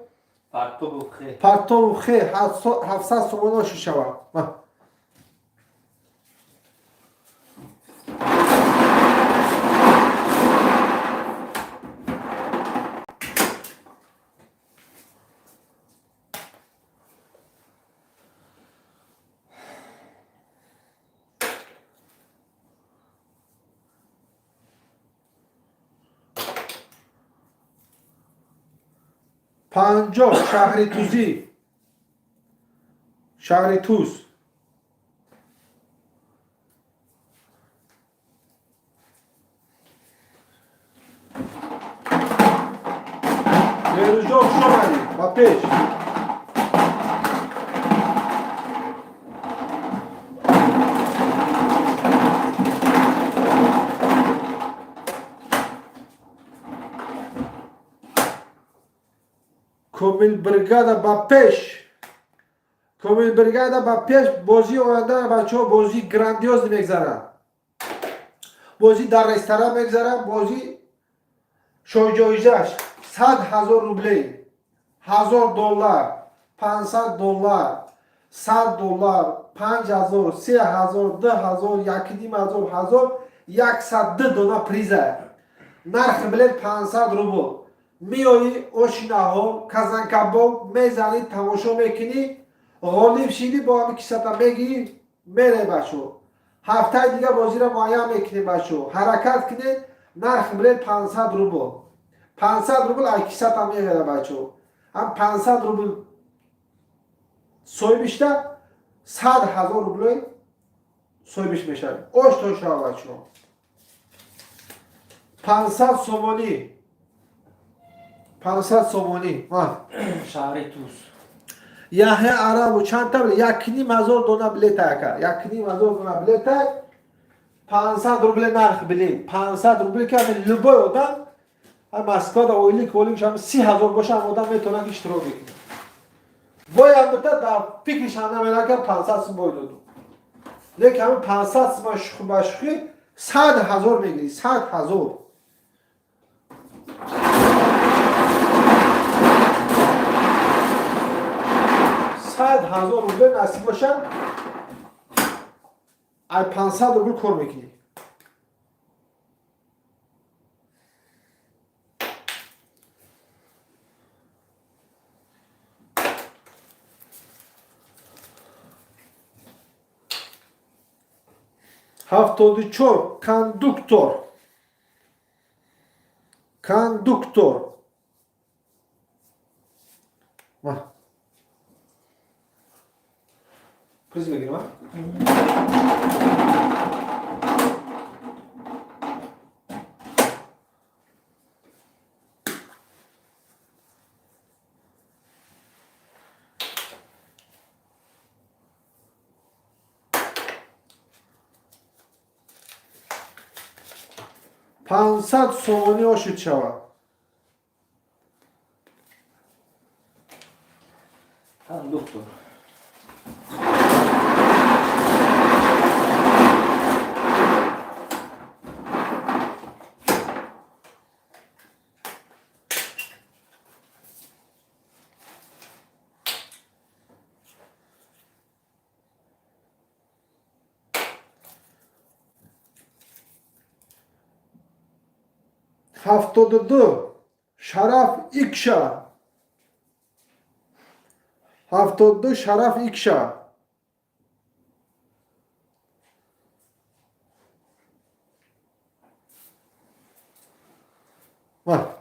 پرتاب خی. پرتاب خی 700 سومانی و شیشه پنجاه شهری توزی، شهری توز بیروجو شماری با پیش کومیل بریگادا با پیش، کومیل بریگادا با پیش. بازی آینده بچه ها بازی گراندیوز میگذره، بازی در رستوران میگذره، بازی شوجایزش 100,000 روبلی، 1000 دلار، 500 دلار، 100 دلار، 5000، 3000، 10000، 1,500، 100 دونه پریزه. نرخ بلیت 500 روبل. میایی اوشیناها کازان کباب میزنی تماشا میکنی، غالب شیدی با همی کساتا میگی میره بچو. هفته دیگه بازی را معاین میکنی بچو، حرکت کنی. نرخ بلیت 500 روبل، 500 روبل ای کساتا میگه بچو. هم 500 روبل سوی بیشتر 100,000 روبل سوی بیش میشه. اوش تو شما بچو 500 سومانی، 500 سومانی شهری توز. یحیی عرب و چند تا بلیت، 1,500 دونه بلیت اکا، 1,500 دونه بلیت 500 روبل نرخ بلیت. 500 روبل که همین لبای آدم هم مسکات اویلی هم 30,000 باشه هم آدم میتونه اشتراک بکنه. باید بوده در فکرش هم نمیده که 500 سوم باید دادو، لیکن همین 500 سوم شخو بشخی 100,000 میگیری. 100,000 100,000 روبل نصیب باشن ای 500 روبل کار میکنی. هفتاد و چهار کاندوکتور، کاندوکتور پلیز بگیرم 500 сомонӣ ошид шавад. ҳам доктор. ҳафтоду ду Шараф Икша. 72 Шараф Икша. Ва.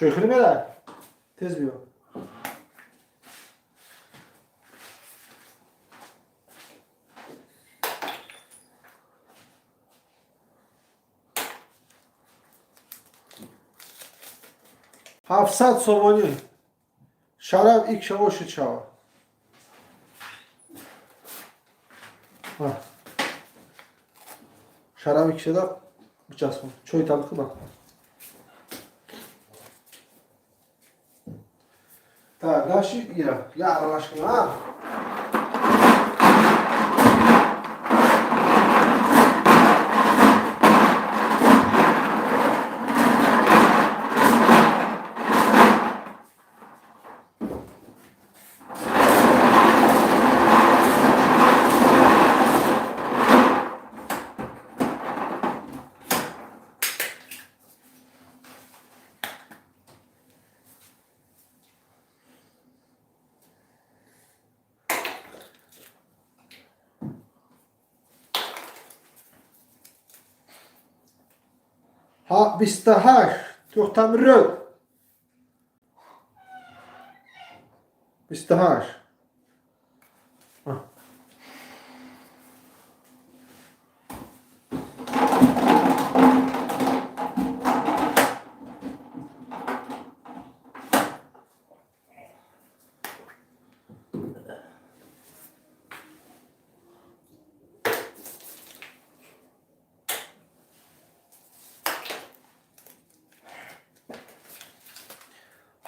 Чой хӯрӣ меда? Тез биё. ҳафтсад сомонӣ Шараф Икша ошид шавад. Шараф Икшада бичаспон. Чой талқи ба. Так, дальше ира. Я аралашкам, а? ها 28 то'xtamirod 28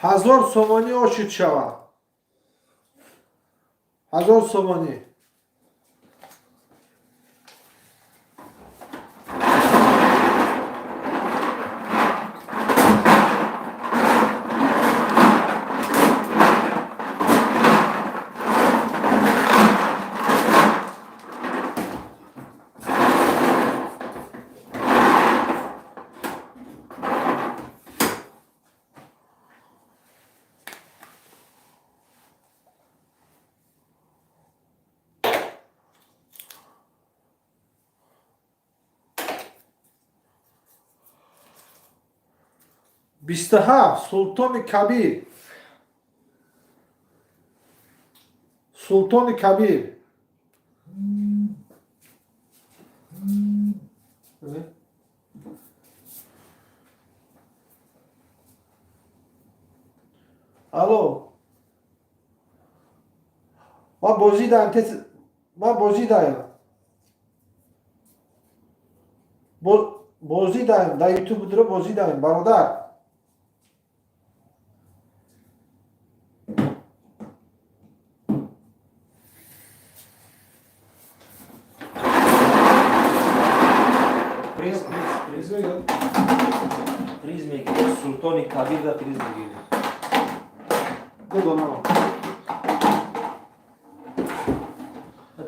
1000 сомонӣ ошид шавад. 1000 сомонӣ. Бистаҳафт Султони Кабир. Султони Кабир. Алло. Ман бозӣ даем. Ман бозӣ даем. Бозӣ даем. Дар YouTube будро бозӣ даем, бародар. Приз мегиред. Султони Кабир да приз мегиред. Додонам.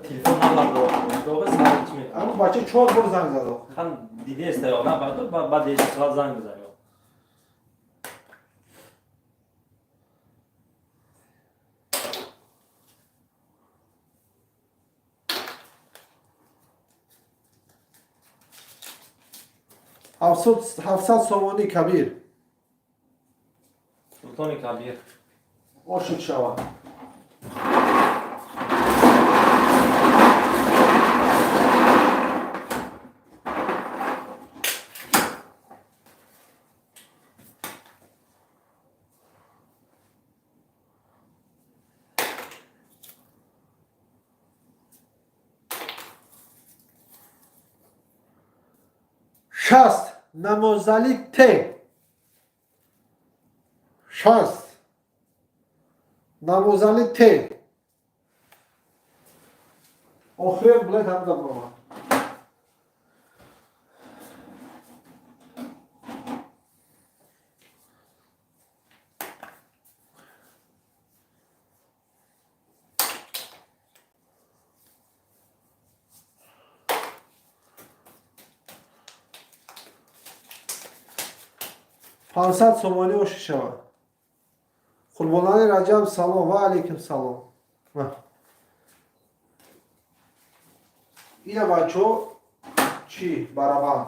Телефон налардо. Доғи сарчи мекунад. Аммо бача 4 бор занг зад. Хан дидеста ё на бардо ба дешсал занг бизан ё. ҳафтсад сомонӣ Кабир. Султони Кабир. ошид шавад. 60 намозалик те 60 намозалик те охир блад ҳамда бова 500 сомонӣ оши шавад. Қурбонали Раҷаб салом ва алейкум салом. Ина бачо чи барабан.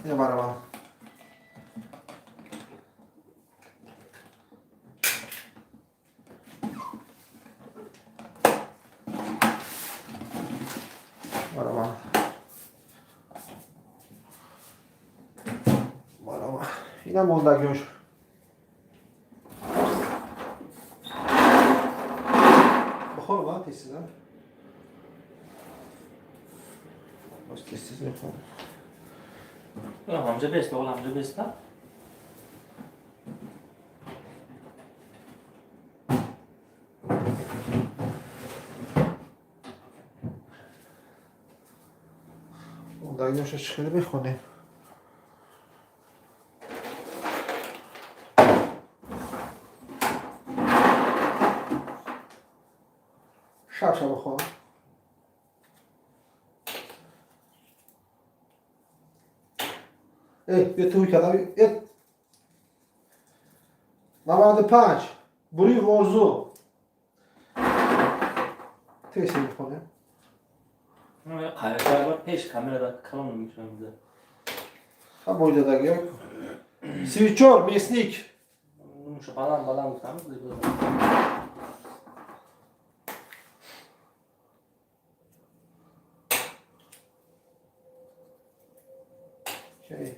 Ина барабан. Барабан. Ина мондагиош. Бахор ва тесиза. Баш тесиз мехом. Hamza best, oğul Hamza best ha. Мондагиош чиқири бихонем. Шабша бахонам. یه توی کردم یه 95 بوری ورزو تیسی میکنه Kayaklar var, peş kamerada kalın şu anda. هم boyda da gel. Sviçor, mesnik. Şu balan tutamız da böyle. Şey.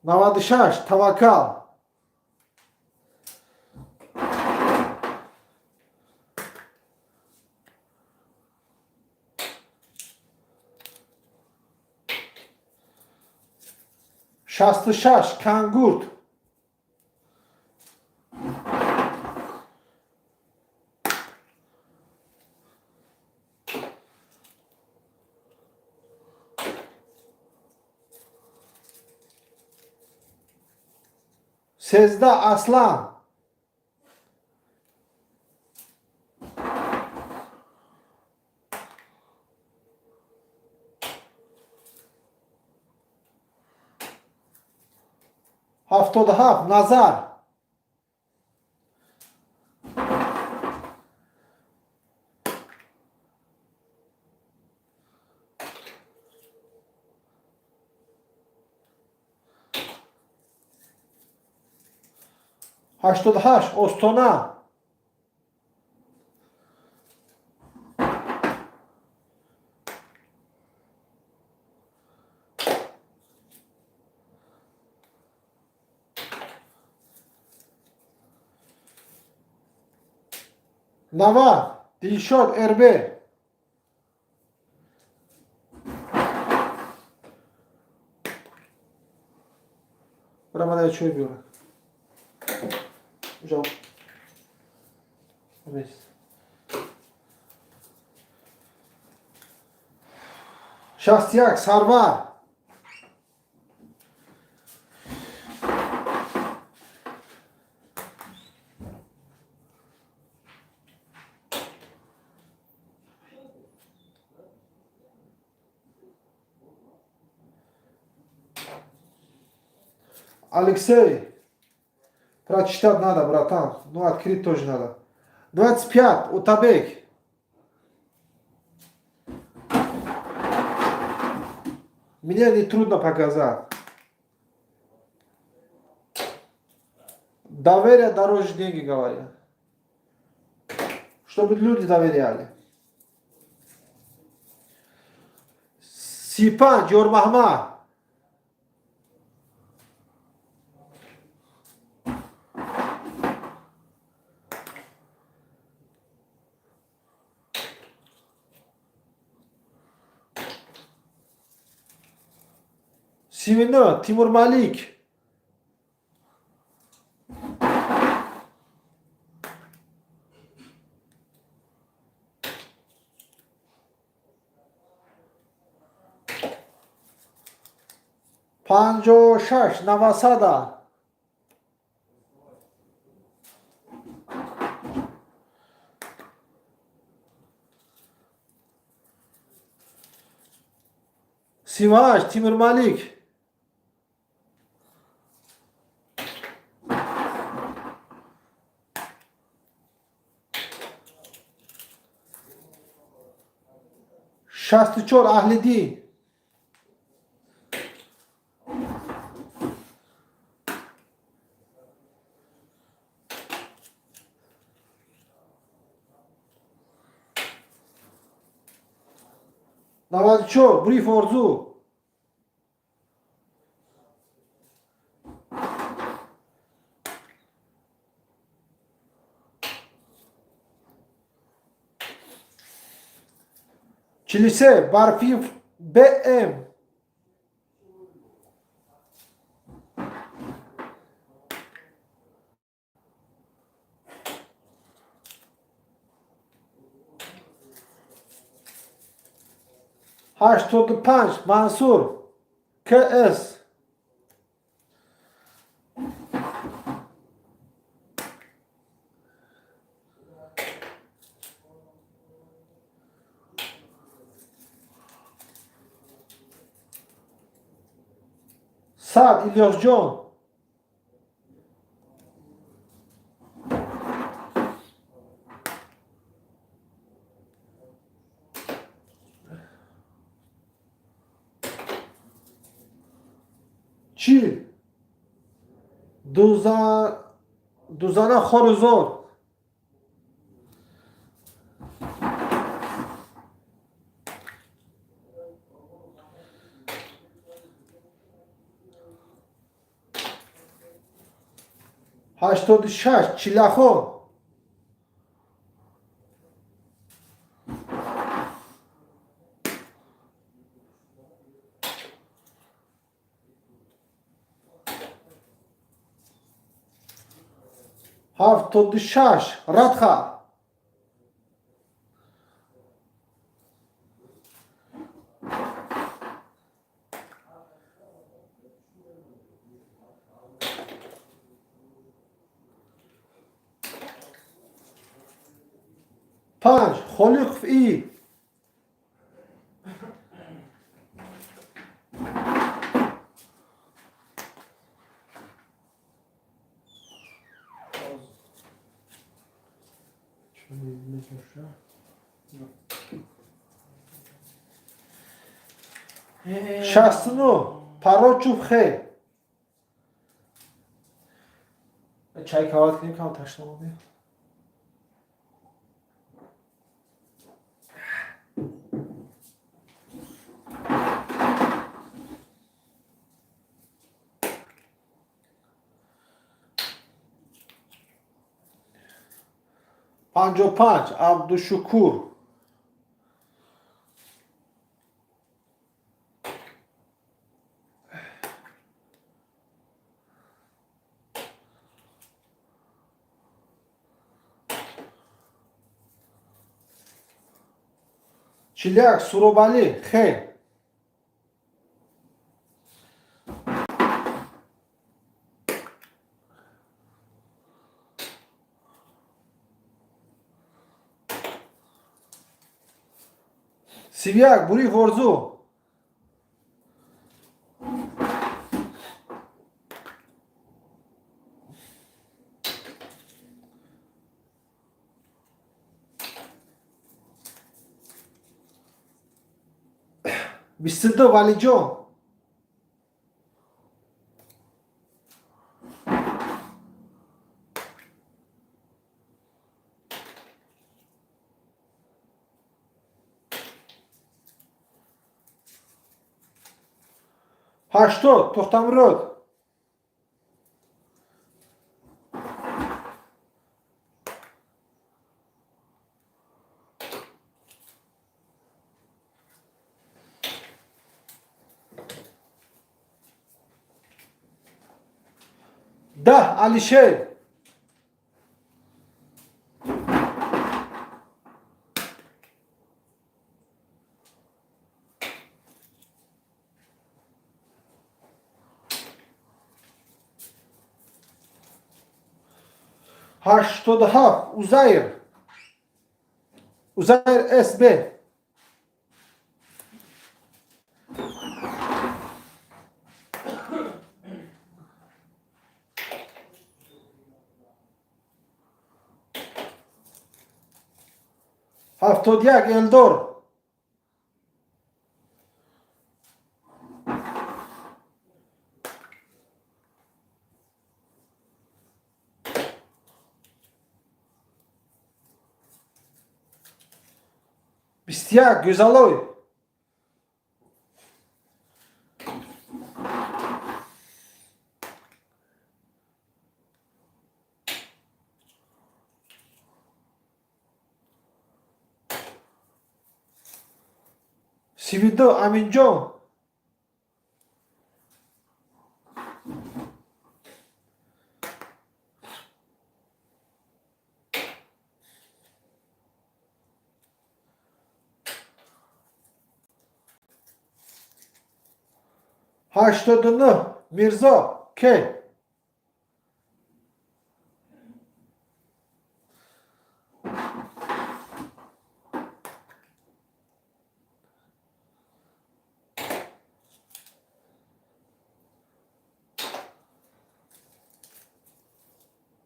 96 tavakal. Şastı şaş, kangurt. Sezda aslan. Haftada haf, nazar. Haştada haş, ostona. Nava, Dilşod, Erbil. Burama da çöy bir. Hocam. Evet. Şahsiyak, sarma. Алексей, прочитать надо, братан. Ну, открыть тоже надо. 25, Утабек. Мне не трудно показать. Доверие дороже деньги, говорят. Чтобы люди доверяли. Сипан, Джормахма. 39 Timur Malik. پنجاه و شش نواسادا. سی و هشت تیمور مالیک. شست و چهار اهلیدی. نود و چهار بریف ارزو. چلیسه برفی BM. هشتاد و پنج منصور KS. صد ایلیاس جان. چی؟ دوزانه خارزار. هشتاد و شش چیلخو. هفتاد و شش ردخه. پنج خلیق ای. شست و نو پراچوب خی. چای کهات کنیم که هم تشنه بیم. پنجاه و پنج عبدالشکور. چلیک سروبالی خیل. سیویک بوری ورزو. بیست و دو ولی جان. هشتاد تختمرود. 10 Alişer. هشتاد و هفت عزیر. عزیر اس ب. هفتاد یک الدور. بیست یک گزالوی. سی و دو امین جان. هشتاد و نه میرزا که.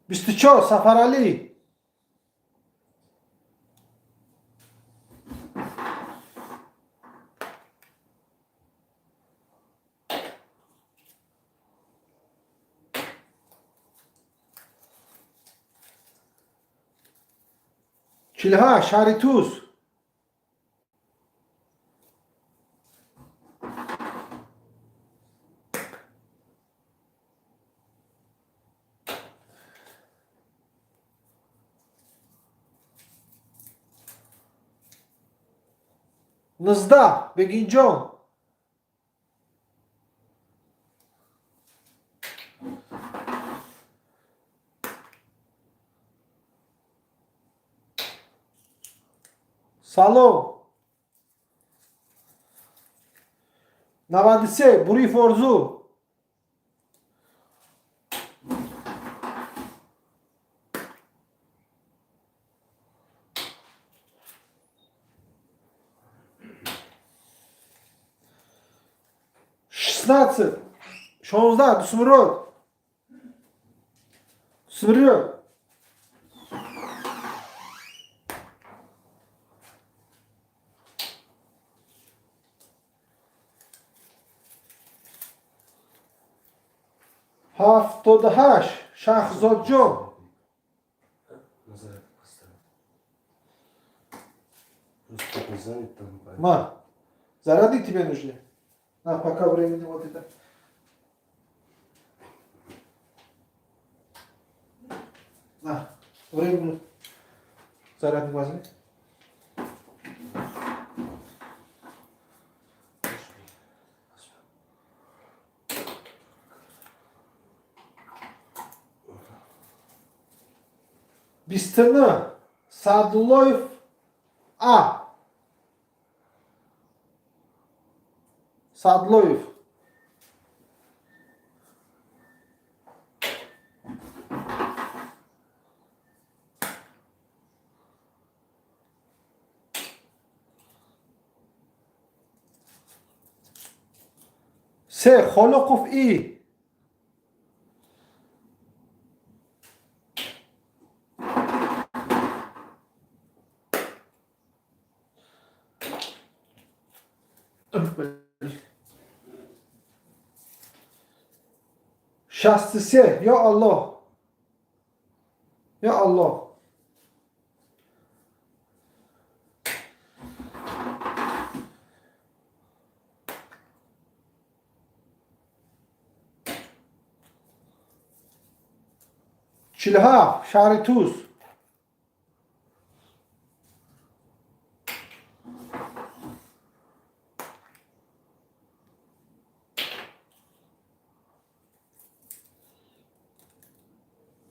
بیست و چهار سفرعلی. چلها شریتوز. نزده بگین جان. سالو. 93 بوری فرزو. شستنадцать 16 дусмурод. Дусмурод. هفتاد و هشت شهرزاد جان. ما заряди тебе нужны? На, пока времени вот это. На, времени. Зарядник возьми. Бистина Садулоев А. Садлоев. سه خلقوف ای. شصت و سه یا الله یا الله. چلها شهر توس.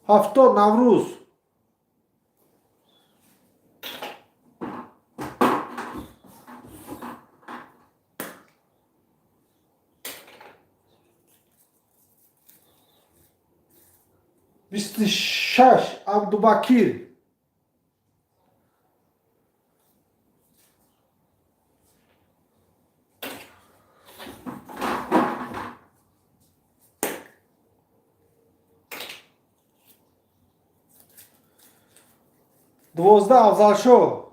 هفتاد نوروز. بیست و شش عبدالبکیر. دوازده افضلشاه.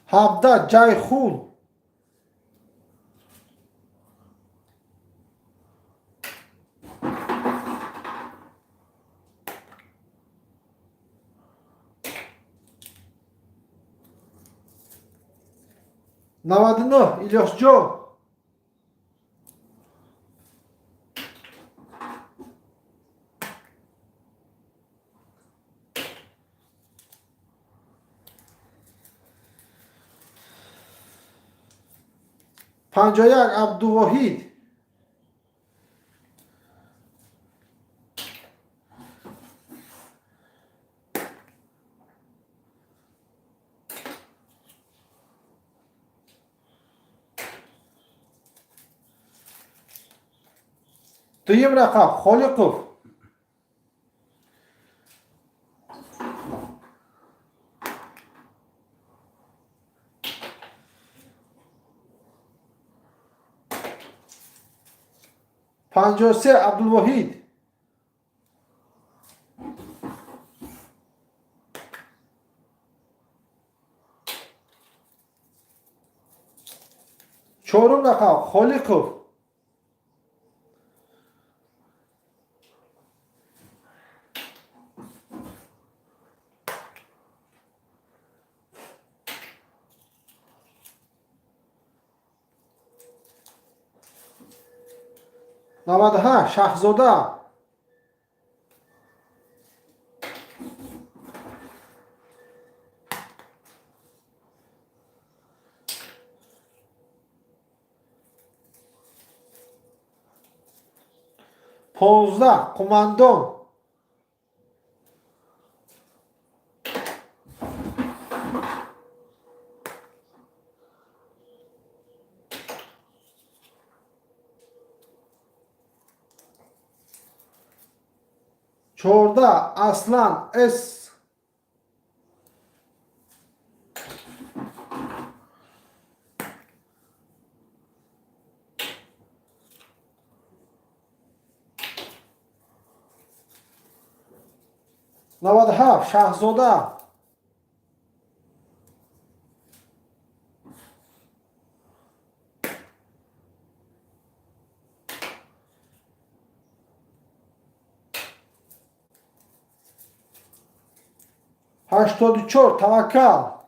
هفده جیخون. نود و نه الیاس جان. پنجاه و یک عبدالواحید. دویم رقم خالقов. پنجاه و سه عبدالواحید. چهارم رقم خالقов. نود و هشت شهزاده. پانزده قماندان. چهارده اصلان اس. نود و هفت شهزاده. هشتاد و چهار توکل.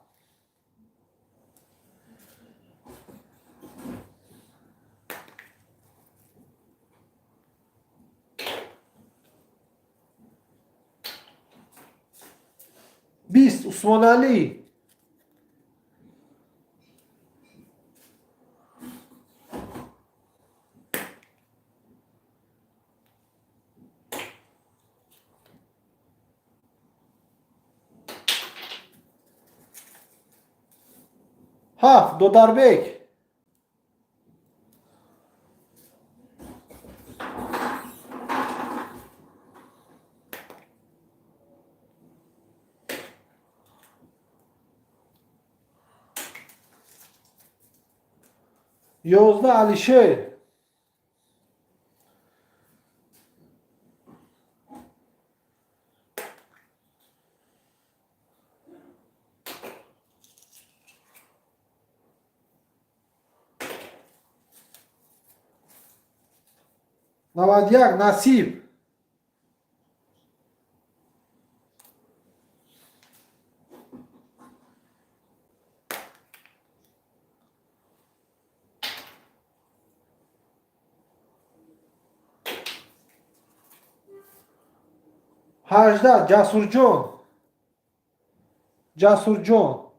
بیست عثمان علی. هفت دودربک. یازده علیشیر. نود و یک نصیب. هجده جسور جان. Jasurjon.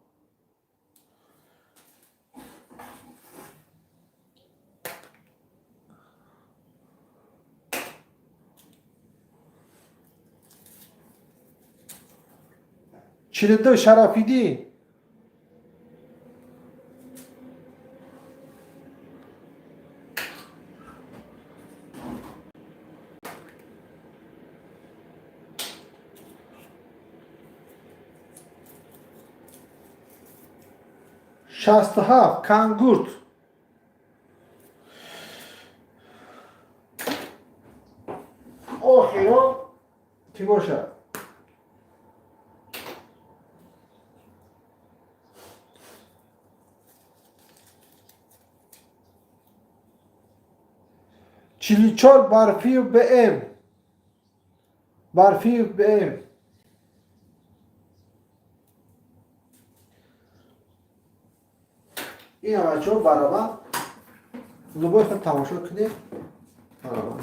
Çilindi Şarafidi. Şastihaf, Kangurt. Ohiro, Tigoşa. Çiliçor Barfiyu BM. Barfiyu BM. این بچه ها برابر لباس رو تماشا کنید برابر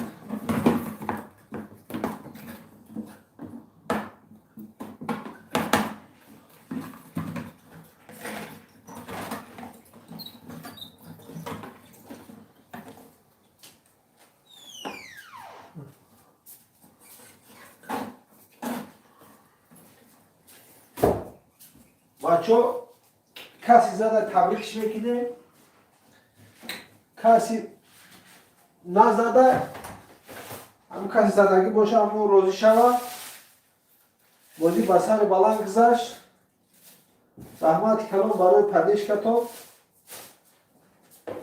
بچه ها کسی زده تبریکش میکنه کسی نزده همون کسی زدگی باشه همون روزی شوه بازی بسر بلند گذشت زحمت کلام برای پدیش کتاب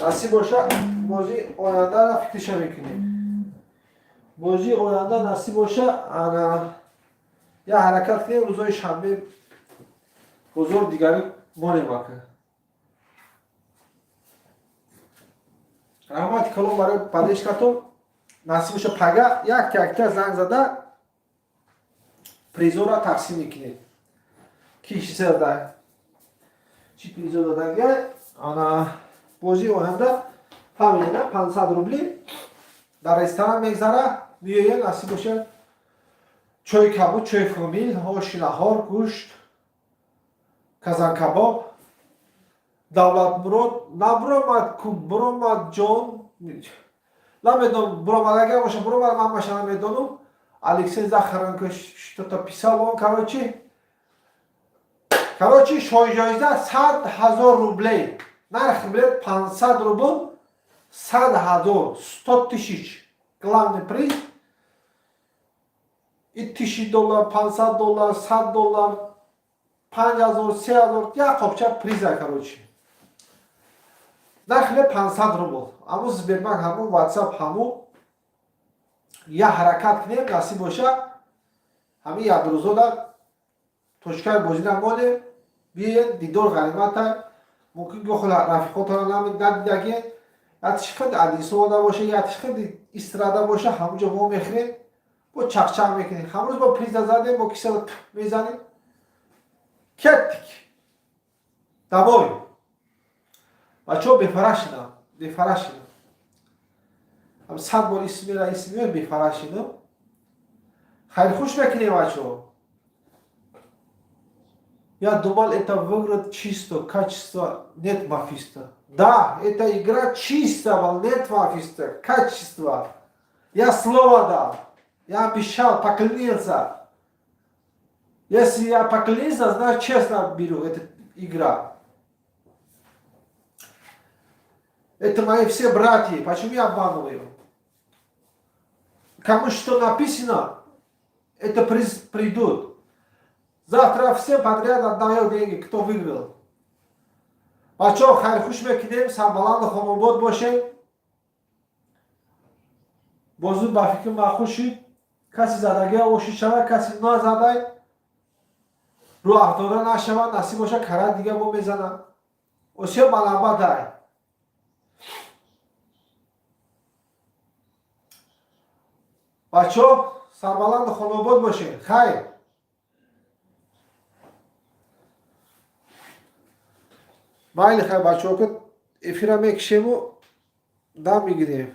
نصیب باشه بازی آینده را فکرش میکنه بازی آینده نصیب باشه یه حرکت کنه روزای شنبه حضور دیگری مانه مکن رحمت کلام برای پدیش کتاب نصیبش پگه یک زنگ زده پریزو را تقسیم میکنه کیشی سرده چی پریزو دادنگه آنا بازی آینده فهمیده 500 روبلی در رستوران میگذره میگه نصیبش چای کباب چای فامیل هاش نهار گوشت کازان کباب دولت مراد نبرامد کو برامد جان نمیدونم برامد اگر باشه برامد من باشه نمیدونم الکسی زخرانکش что-то писал он короче шойжайза 100,000 рублей нарх билет 500 рубль 100,000 100,000 главный приз и $1000 $500 $100 $5000 $3000 я копча приза короче нарх билет 500 рубль аму Сбербанк хаму WhatsApp хаму یا حرکت کنیم نصیب باشه همین یک روزو در توشکای بازی نمانه بیاید دیدار غنیمت ممکن که خود رفیقات را ندیدگی یا تشخد عدیسو آده باشه یا تشخد استراده باشه همونجا با میخریم با چخچخ میکنیم همون با پریز زده با کسی رو میزنیم کتک دمای بچه ها بفرشیدم هم 100 بار اسمی بفرشیدم خیلی خوش بکنیم بچه ها я думал это выиграть чисто качество нет мафиста да эта игра чистого нет мафиста качество я слово дал я обещал поклонился если я поклонился значит честно беру эту игра это мои все братья почему я обманываю кому что написано это придут завтра все подряд отдают деньги, кто выиграл. Бачо, хайр хуш мекинем, самбаланд хомобод боше. Бозу ба фикр махуши, каси задаги оши шава, каси на задай. Ру автора нашава, насиб боша кара дига бо мезана. Осе балаба дай. Бачо, самбаланд хомобод боше. Хайр. Майли хай бачо ка эфира мекишему дам мигирем.